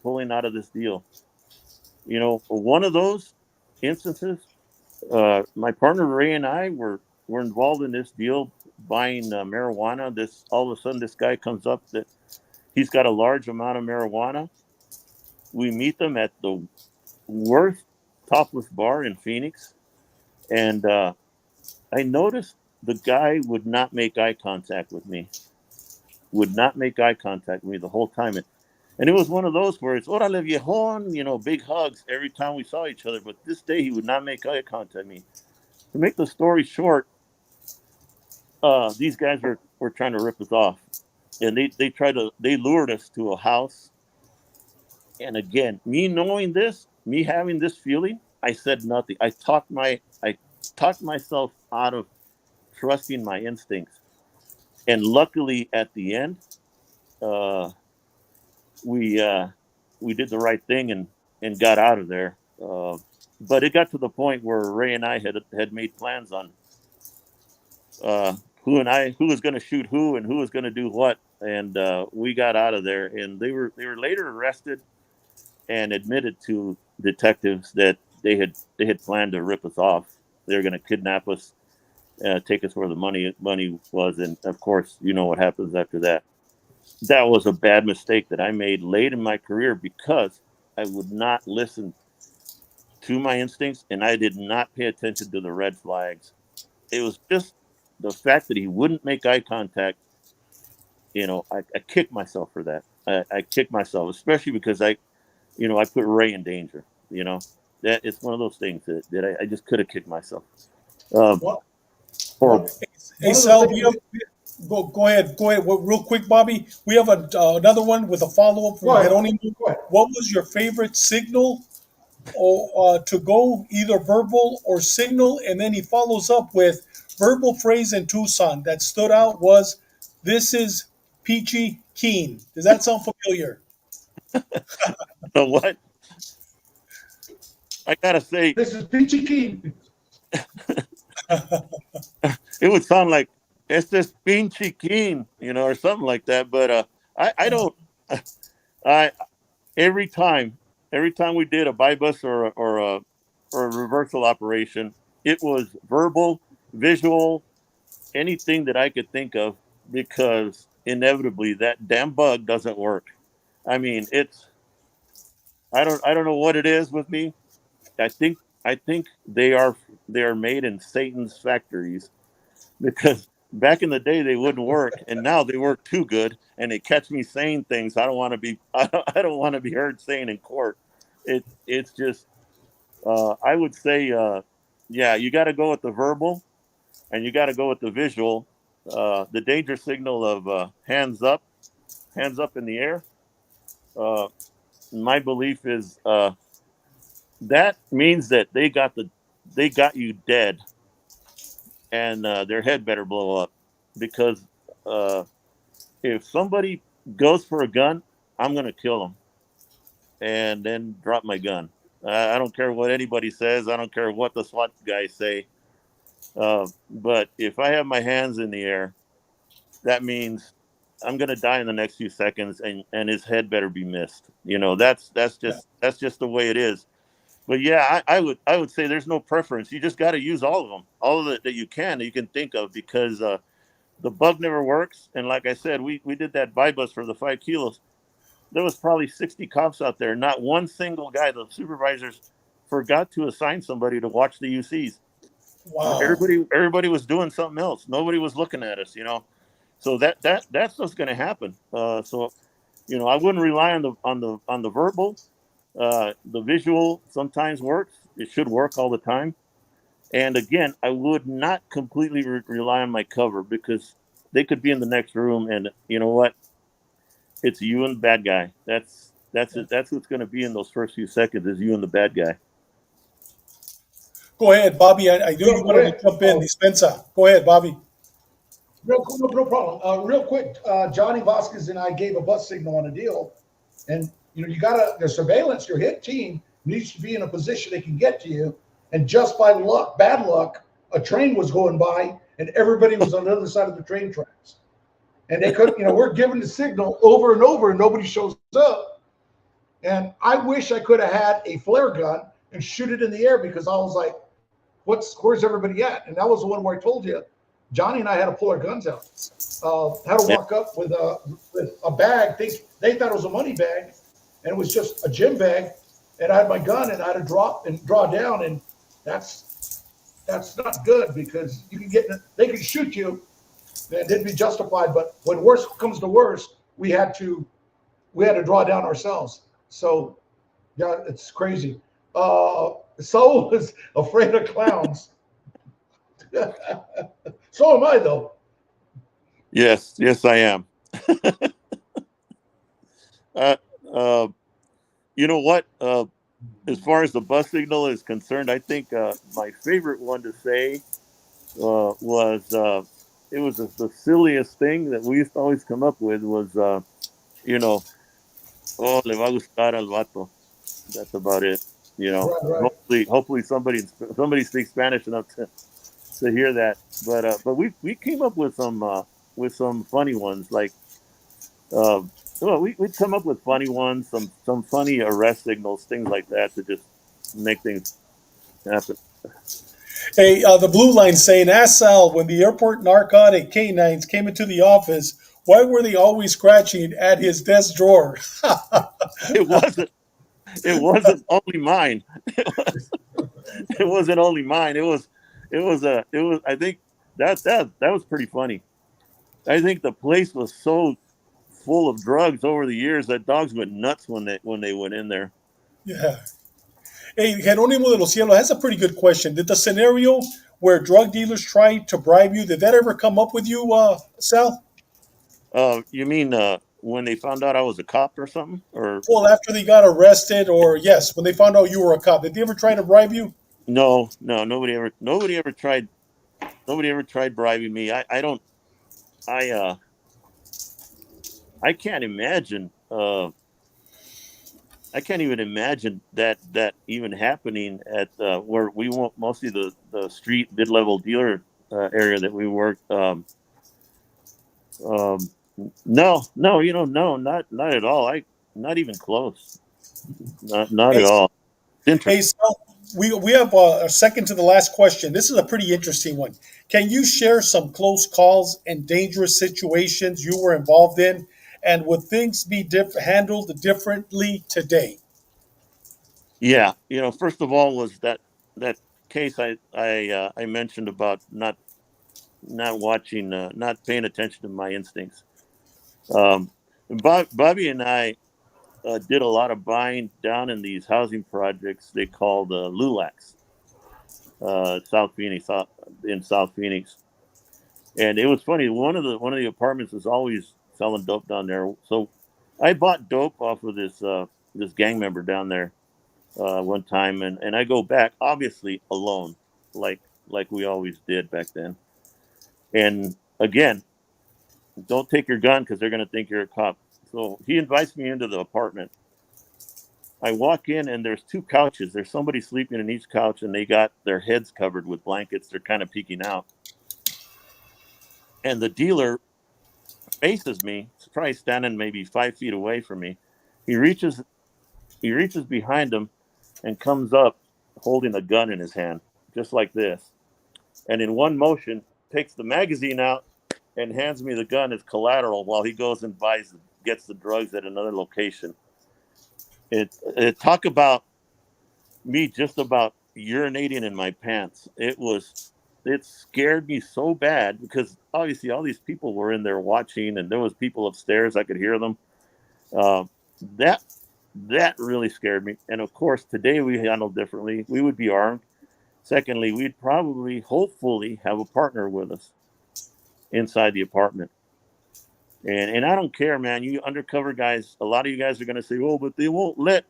pulling out of this deal. You know, one of those instances, my partner Ray and I were involved in this deal buying marijuana. This all of a sudden, this guy comes up that he's got a large amount of marijuana. We meet them at the worst topless bar in Phoenix, and I noticed the guy would not make eye contact with me. Would not make eye contact with me the whole time. And it was one of those where it's "Órale viejon," you know, big hugs every time we saw each other. But this day he would not make eye contact with me. To make the story short, these guys were trying to rip us off, and they lured us to a house. And again, me knowing this, me having this feeling, I said nothing. I talked myself out of trusting my instincts. And luckily, at the end, uh, we we did the right thing and got out of there. But it got to the point where Ray and I had made plans on uh, who was going to shoot who and who was going to do what, and we got out of there. And they were later arrested and admitted to detectives that they had planned to rip us off. They were going to kidnap us, take us where the money was, and of course, you know what happens after that. That was a bad mistake that I made late in my career because I would not listen to my instincts and I did not pay attention to the red flags. It was just the fact that he wouldn't make eye contact. You know, I kicked myself for that. I kicked myself, especially because I put Ray in danger. You know, that it's one of those things that I just could have kicked myself. Um, What Horrible. Hey, one of the Sal, things? go ahead. Real quick, Bobby. We have another one with a follow up from Go ahead. Geronimo. Go ahead. What was your favorite signal or to go, either verbal or signal? And then he follows up with verbal phrase in Tucson that stood out was, "This is peachy keen." Does that sound familiar? You know what? I gotta say, This is Peachy Keen. it would sound like "Este es pinche keen," or something like that. But I don't. I every time we did a buy bus or a reversal operation, it was verbal, visual, anything that I could think of, because inevitably that damn bug doesn't work. I mean, it's I don't know what it is with me. I think they are made in Satan's factories, because back in the day they wouldn't work, and now they work too good, and they catch me saying things I don't want to be I don't want to be heard saying in court. It's just I would say yeah, you got to go with the verbal and you got to go with the visual. The danger signal of hands up in the air. Uh, my belief is that means that they got you dead, and their head better blow up, because uh, if somebody goes for a gun, I'm gonna kill them and then drop my gun. I don't care what anybody says. I don't care what the SWAT guys say. But if I have my hands in the air, that means I'm gonna die in the next few seconds, and his head better be missed. That's just the way it is. But yeah, I would say there's no preference. You just got to use all of them, all of it that you can think of, because the bug never works. And like I said, we did that buy bus for the 5 kilos. There was probably 60 cops out there. Not one single guy. The supervisors forgot to assign somebody to watch the UCs. Wow. Everybody was doing something else. Nobody was looking at us. So that's what's going to happen. So, I wouldn't rely on the verbal. The visual sometimes works. It should work all the time. And again, I would not completely rely on my cover, because they could be in the next room, and you know what? It's you and the bad guy. That's it. That's what's going to be in those first few seconds, is you and the bad guy. Go ahead, Bobby. I knew Real you wanted quick, to jump in. Dispensa. Go ahead, Bobby. no problem. Real quick, Johnny Vasquez and I gave a bus signal on a deal, and you gotta, the surveillance, your hit team needs to be in a position they can get to you. And just by luck, bad luck, a train was going by, and everybody was on the other side of the train tracks. And they couldn't, we're giving the signal over and over, and nobody shows up. And I wish I could have had a flare gun and shoot it in the air, because I was like, where's everybody at? And that was the one where I told you, Johnny and I had to pull our guns out. Had to walk up with a bag. They thought it was a money bag, and it was just a gym bag. And I had my gun, and I had to drop and draw down, and that's not good, because you can they can shoot you, and it'd be justified. But when worst comes to worst, we had to draw down ourselves. So yeah, it's crazy. Saul is afraid of clowns. So am I, though. Yes, I am. You know what? As far as the bus signal is concerned, I think my favorite one to say was it was the silliest thing that we used to always come up with was oh, le va a gustar al vato. That's about it. Right. Hopefully somebody speaks Spanish enough to hear that. But we came up with some funny ones, like we'd come up with funny ones, some funny arrest signals, things like that, to just make things happen. Hey, the blue line saying, ask Sal, when the airport narcotic canines came into the office, why were they always scratching at his desk drawer? It wasn't only mine. It wasn't only mine. It was. I think that was pretty funny. I think the place was so full of drugs over the years that dogs went nuts when they went in there. Yeah. Hey, Jerónimo de los Cielos, that's a pretty good question. Did the scenario where drug dealers tried to bribe you, did that ever come up with you, Sal? You mean when they found out I was a cop or something? Or Well, after they got arrested, or yes, when they found out you were a cop, did they ever try to bribe you? no, nobody ever tried bribing me. I can't imagine. I can't even imagine that even happening at where we want, mostly the street mid-level dealer area that we worked. No, no, not at all. Not even close. Not Hey, at all. hey, Interesting. Sal, we have a second to the last question. This is a pretty interesting one. Can you share some close calls and dangerous situations you were involved in, and would things be handled differently today? Yeah, first of all was that case I mentioned about not watching, not paying attention to my instincts. Bobby and I did a lot of buying down in these housing projects they called LULACs, in South Phoenix, and it was funny. One of the apartments was always selling dope down there, so I bought dope off of this gang member down there one time, and I go back obviously alone, like we always did back then, and again, don't take your gun because they're going to think you're a cop. So he invites me into the apartment. I walk in and there's two couches. There's somebody sleeping in each couch, and they got their heads covered with blankets. They're kind of peeking out. And the dealer faces me. He's probably standing maybe 5 feet away from me. He reaches behind him and comes up holding a gun in his hand, just like this. And in one motion, takes the magazine out and hands me the gun as collateral while he goes and gets the drugs at another location. It talk about me just about urinating in my pants. It was it scared me so bad because obviously all these people were in there watching, and there was people upstairs. I could hear them. Uh, that that really scared me. And of course, today we handle differently. We would be armed. Secondly, we'd probably, hopefully, have a partner with us inside the apartment. And I don't care, man. You undercover guys, a lot of you guys are going to say, "Oh, but they won't let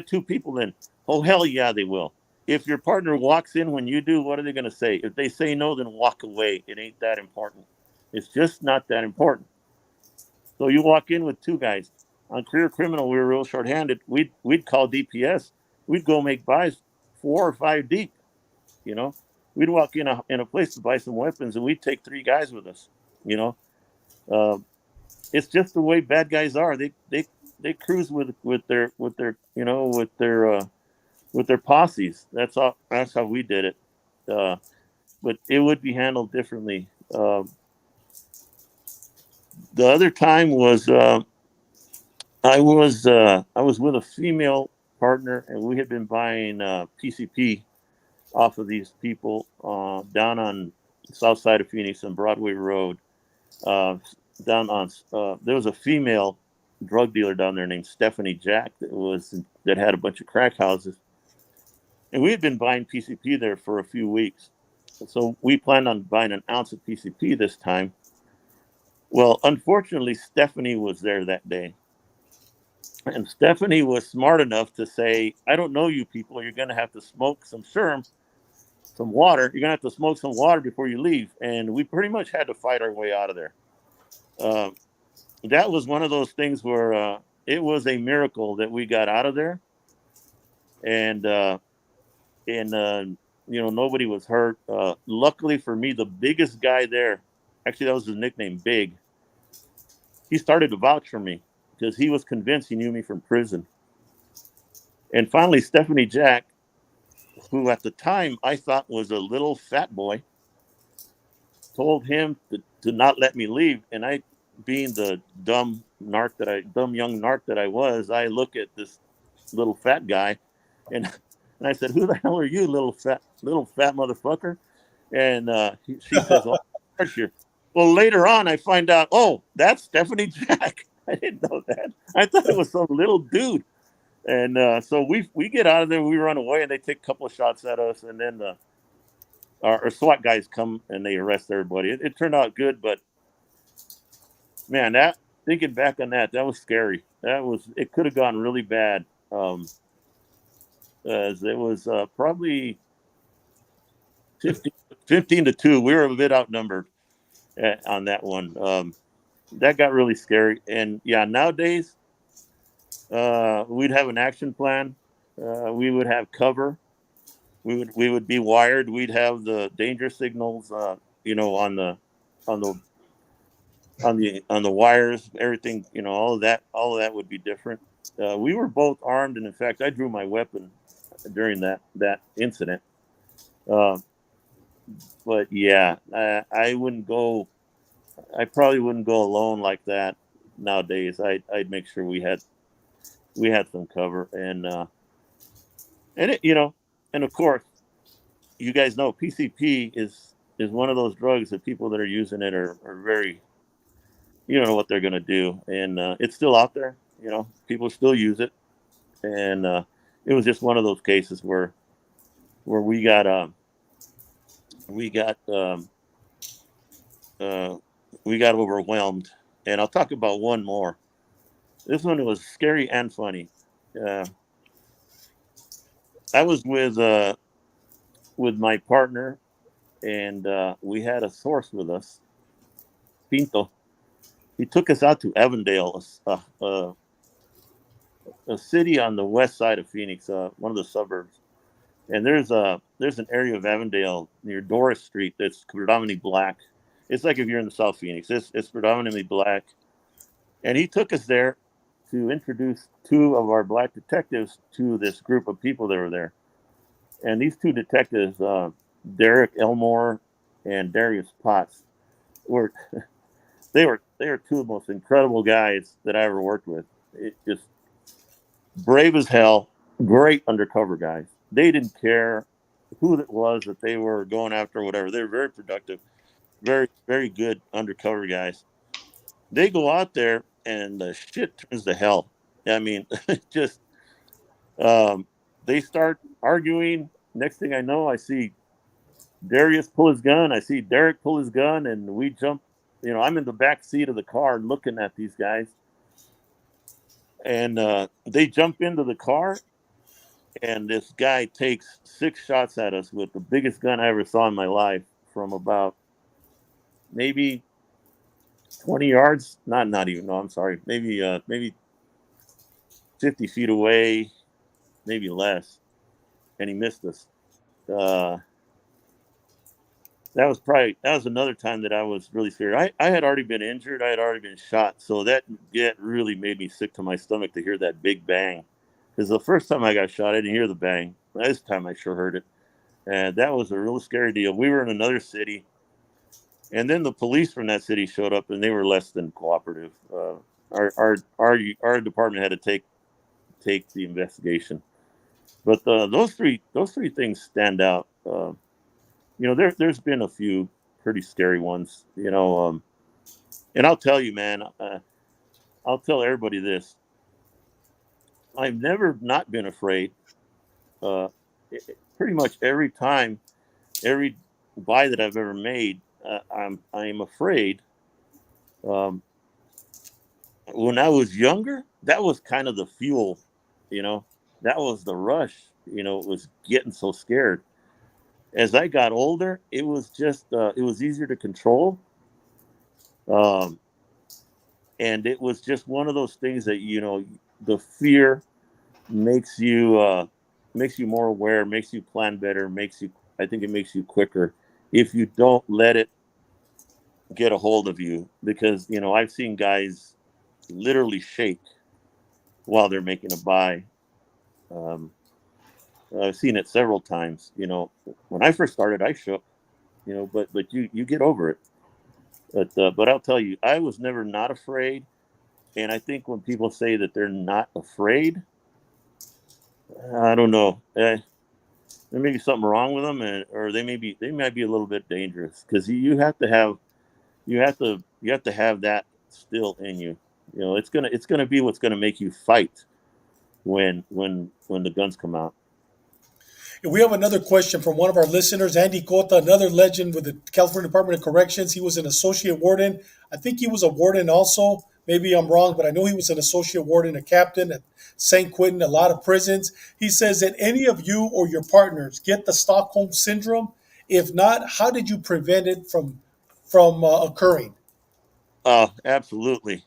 two people in." Oh, hell yeah, they will. If your partner walks in when you do, what are they going to say? If they say no, then walk away. It ain't that important. It's just not that important. So you walk in with two guys. On career criminal, we were real short-handed. We'd call DPS. We'd go make buys 4 or 5 deep. You know, we'd walk in a place to buy some weapons, and we'd take 3 guys with us. You know, uh, it's just the way bad guys are. They cruise with their posses. That's how we did it. But it would be handled differently. The other time was I was with a female partner, and we had been buying PCP off of these people down on the south side of Phoenix on Broadway Road. Uh, down on there was a female drug dealer down there named Stephanie Jack that had a bunch of crack houses, and we had been buying PCP there for a few weeks. So we planned on buying an ounce of PCP this time. Well, unfortunately, Stephanie was there that day. And Stephanie was smart enough to say, "I don't know you people. You're going to have to smoke some sherm, some water. You're going to have to smoke some water before you leave." And we pretty much had to fight our way out of there. Uh, that was one of those things where it was a miracle that we got out of there. And, nobody was hurt. Luckily for me, the biggest guy there, actually, that was his nickname, Big. He started to vouch for me because he was convinced he knew me from prison. And finally, Stephanie Jack, who at the time I thought was a little fat boy, told him to not let me leave. And I, being the dumb young narc that I was, I look at this little fat guy, and I said, "Who the hell are you, little fat motherfucker?" And she says, "Oh, Arce." Well, later on, I find out, oh, that's Stephanie Jack. I didn't know that. I thought it was some little dude. And so we get out of there, we run away, and they take a couple of shots at us, and then our SWAT guys come and they arrest everybody. It turned out good, but man, thinking back on that was scary. It could have gone really bad. As it was probably 15-2. We were a bit outnumbered on that one. That got really scary. And yeah, nowadays we'd have an action plan. We would have cover. We would be wired. We'd have the danger signals, on the wires. Everything, all of that would be different. We were both armed, and in fact, I drew my weapon during that incident. But yeah, I wouldn't go. I probably wouldn't go alone like that nowadays. I'd make sure we had some cover, and and of course, you guys know PCP is one of those drugs that people that are using it are very, you don't know what they're going to do, and it's still out there. People still use it, and it was just one of those cases where we got overwhelmed. And I'll talk about one more. This one was scary and funny. I was with my partner, and we had a source with us, Pinto. He took us out to Avondale, a city on the west side of Phoenix, one of the suburbs. And there's an area of Avondale near Doris Street that's predominantly black. It's like if you're in the South Phoenix, it's predominantly black. And he took us there to introduce 2 of our black detectives to this group of people that were there. And these 2 detectives, Derek Elmore and Darius Potts, they were 2 of the most incredible guys that I ever worked with. It just brave as hell, great undercover guys. They didn't care who it was that they were going after or whatever. They're very productive, very, very good undercover guys. They go out there and the shit turns to hell. I mean, just um, they start arguing. Next thing I know, I see Darius pull his gun. I see Derek pull his gun, and we jump. You know, I'm in the back seat of the car looking at these guys, and they jump into the car, and this guy takes 6 shots at us with the biggest gun I ever saw in my life from about maybe 20 yards. Not even. No, I'm sorry. Maybe 50 feet away, maybe less, and he missed us. Uh, that was another time that I was really scared. I had already been injured. I had already been shot. So that really made me sick to my stomach to hear that big bang. Because the first time I got shot, I didn't hear the bang. This time I sure heard it. And that was a real scary deal. We were in another city. And then the police from that city showed up, and they were less than cooperative. Our department had to take the investigation. But those three things stand out. There's been a few pretty scary ones, and I'll tell you, man, I'll tell everybody this. I've never not been afraid. Uh, Pretty much every time, every buy that I've ever made, I am afraid. Um, when I was younger, that was kind of the fuel, that was the rush. It was getting so scared. As I got older, it was just it was easier to control, um, and it was just one of those things that the fear makes you more aware, makes you plan better, I think it makes you quicker if you don't let it get a hold of you, because I've seen guys literally shake while they're making a buy. Um, I've seen it several times. When I first started, I shook. But you get over it. But I'll tell you, I was never not afraid. And I think when people say that they're not afraid, I don't know. There may be something wrong with them, or they might be a little bit dangerous, because you have to have that still in you. It's gonna be what's gonna make you fight when the guns come out. We have another question from one of our listeners, Andy Cota, another legend with the California Department of Corrections. He was an associate warden. I think he was a warden also. Maybe I'm wrong, but I know he was an associate warden, a captain at St. Quentin, a lot of prisons. He says that any of you or your partners get the Stockholm syndrome. If not, how did you prevent it from occurring? Absolutely.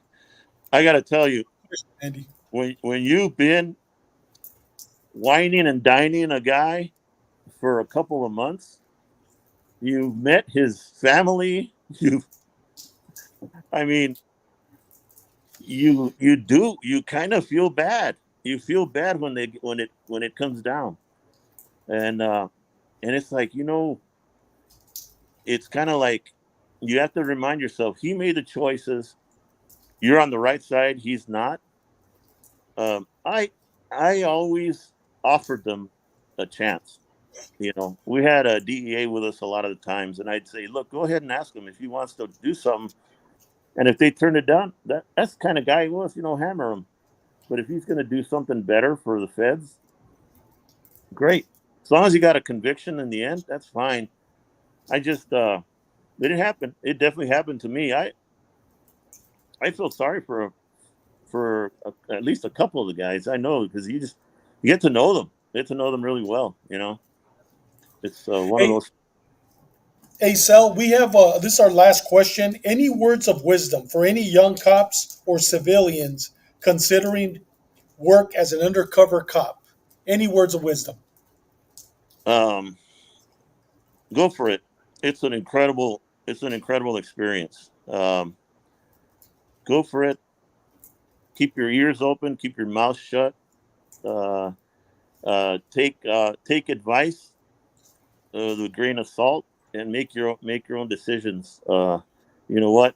I got to tell you, Andy, when you've been whining and dining a guy for a couple of months, you've met his family, I mean, you kind of feel bad. You feel bad when it comes down, and it's like, it's kind of like you have to remind yourself, he made the choices. You're on the right side. He's not. I always offered them a chance. We had a DEA with us a lot of the times, and I'd say, look, go ahead and ask him if he wants to do something. And if they turn it down, that's the kind of guy he was, hammer him. But if he's going to do something better for the feds, great. As long as he got a conviction in the end, that's fine. I just, it didn't happen. It definitely happened to me. I feel sorry for at least a couple of the guys I know, because you get to know them. You get to know them really well. It's one of hey, those. hey, Sal, we have this is our last question. Any words of wisdom for any young cops or civilians considering work as an undercover cop? Any words of wisdom? Um, Go for it. It's an incredible experience. Go for it. Keep your ears open. Keep your mouth shut. Uh, take advice with a grain of salt, and make your own decisions. You know what?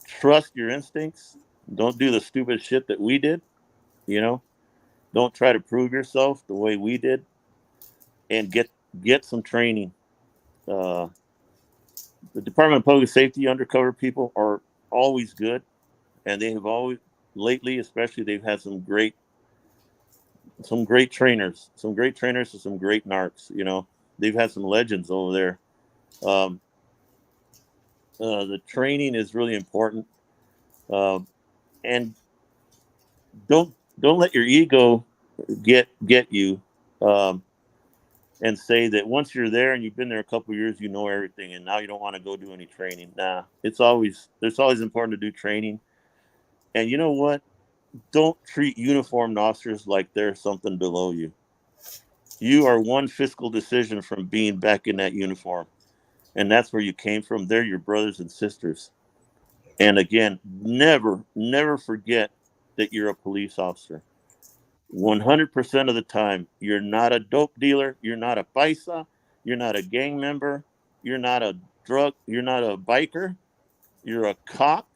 Trust your instincts. Don't do the stupid shit that we did. You know, don't try to prove yourself the way we did, and get some training. The Department of Public Safety undercover people are always good, and they have always lately, especially, they've had some great trainers, and some great narcs. You know, they've had some legends over there. Um, the training is really important, and don't let your ego get you, and say that once you're there and you've been there a couple of years, you know everything, and now you don't want to go do any training. Nah, it's always important to do training. And you know what? Don't treat uniformed officers like they're something below you. You are one fiscal decision from being back in that uniform, and that's where you came from. They're your brothers and sisters. And again, never forget that you're a police officer. 100% of the time, you're not a dope dealer, you're not a paisa, you're not a gang member, you're not a biker, you're a cop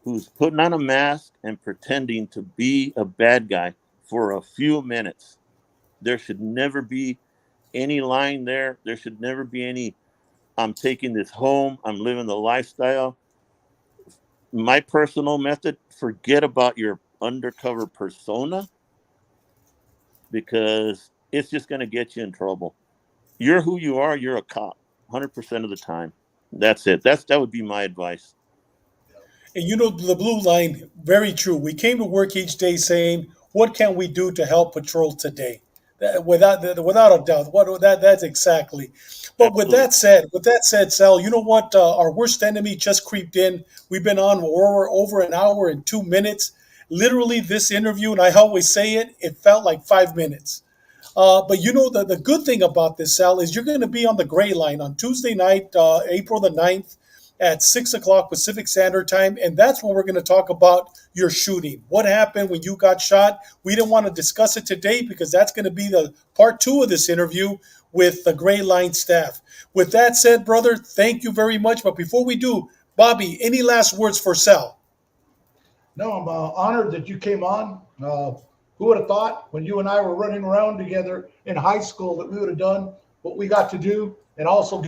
who's putting on a mask and pretending to be a bad guy for a few minutes. There should never be any line there. There should never be any, I'm taking this home, I'm living the lifestyle. My personal method, forget about your undercover persona, because it's just going to get you in trouble. You're who you are. You're a cop 100% of the time. That's it. That would be my advice. And you know, the blue line, very true. We came to work each day saying, what can we do to help patrol today? Without a doubt, that's exactly. But Absolutely. with that said, Sal, you know what? Our worst enemy just creeped in. We've been on over an hour and 2 minutes. Literally, this interview, and I always say it, it felt like 5 minutes. But you know, the good thing about this, Sal, is you're going to be on the gray line on Tuesday night, April the 9th at 6 o'clock Pacific Standard Time. And that's when we're going to talk about your shooting. What happened when you got shot? We didn't want to discuss it today because that's going to be the part 2 of this interview with the gray line staff. With that said, brother, thank you very much. But before we do, Bobby, any last words for Sal? No, I'm honored that you came on. Who would have thought when you and I were running around together in high school that we would have done what we got to do and also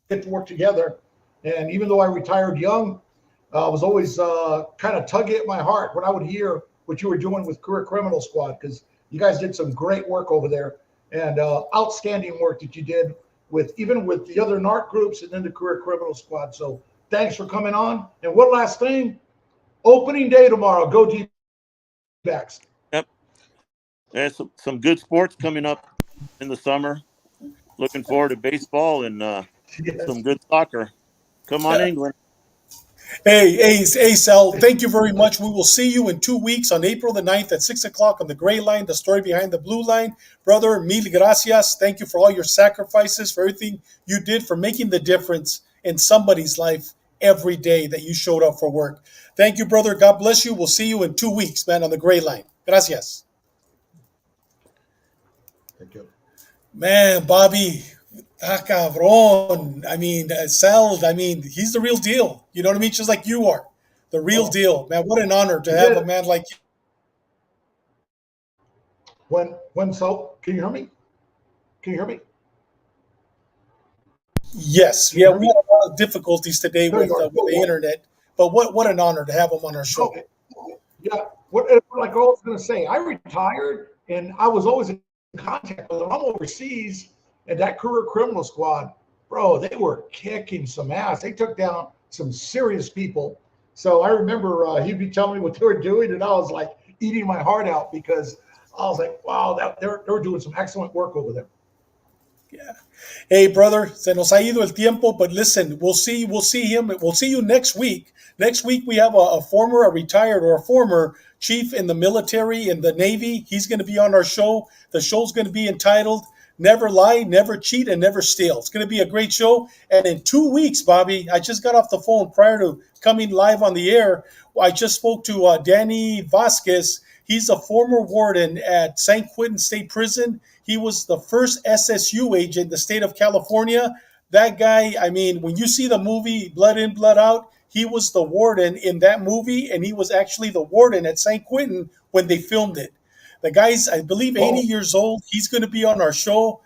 get to work together. And even though I retired young, I was always kind of tugging at my heart when I would hear what you were doing with Career Criminal Squad, because you guys did some great work over there, and outstanding work that you did with the other Narc groups and then the Career Criminal Squad. So thanks for coming on. And one last thing, opening day tomorrow. Go D-backs. Yep. There's some good sports coming up in the summer. Looking forward to baseball and Yes. some good soccer. Come on, England. Hey, Sal, thank you very much. We will see you in 2 weeks on April the 9th at 6 o'clock on the gray line, the story behind the blue line. Brother, mil gracias. Thank you for all your sacrifices, for everything you did, for making the difference in somebody's life every day that you showed up for work. Thank you, brother. God bless you. We'll see you in 2 weeks, man, on the gray line. Gracias. Thank you. Man, Bobby, cabrón. I mean, Sal, I mean, he's the real deal. You know what I mean? Just like you are. The real Well, deal. Man, what an honor to you have did. a man like you. So can you hear me? Can you hear me? Yes. Can you Yeah, hear we me? had a lot of difficulties today There you are. with the internet. But what an honor to have him on our show. Okay. Yeah. Like I was going to say, I retired and I was always in contact with them. I'm overseas, and that Career Criminal Squad, bro, they were kicking some ass. They took down some serious people. So I remember he'd be telling me what they were doing, and I was like eating my heart out because I was like, wow, they were doing some excellent work over there. Yeah. Hey, brother, se nos ha ido el tiempo, but listen, we'll see him. We'll see you next week. Next week we have a retired or a former chief in the military, in the Navy. He's going to be on our show. The show's going to be entitled "Never Lie, Never Cheat, and Never Steal." It's going to be a great show. And in 2 weeks, Bobby, I just got off the phone prior to coming live on the air. I just spoke to Danny Vasquez. He's a former warden at San Quentin State Prison. He was the first SSU agent in the state of California. That guy, I mean, when you see the movie Blood In, Blood Out, he was the warden in that movie, and he was actually the warden at San Quentin when they filmed it. The guy's, I believe, 80 Oh, years old. He's going to be on our show.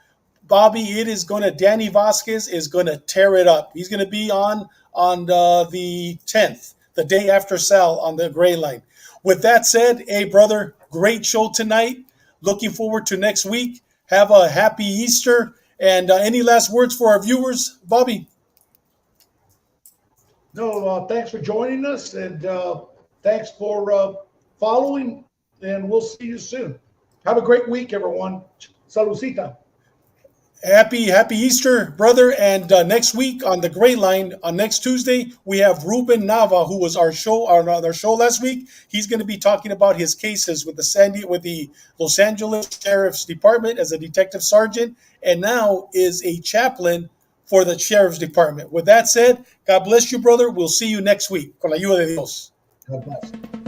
Bobby, it is going to, Danny Vasquez is going to tear it up. He's going to be on the 10th, the day after Sal on the Gray Line. With that said, hey, brother, great show tonight. Looking forward to next week. Have a happy Easter. And any last words for our viewers, Bobby? No, thanks for joining us, and thanks for following, and we'll see you soon. Have a great week, everyone. Saludcita. Happy Easter, brother. And next week on the Gray Line, on next Tuesday, we have Ruben Nava, who was our show last week. He's going to be talking about his cases with the Los Angeles Sheriff's Department as a detective sergeant, and now is a chaplain for the Sheriff's Department. With that said, God bless you, brother. We'll see you next week. Con la ayuda de Dios. God bless.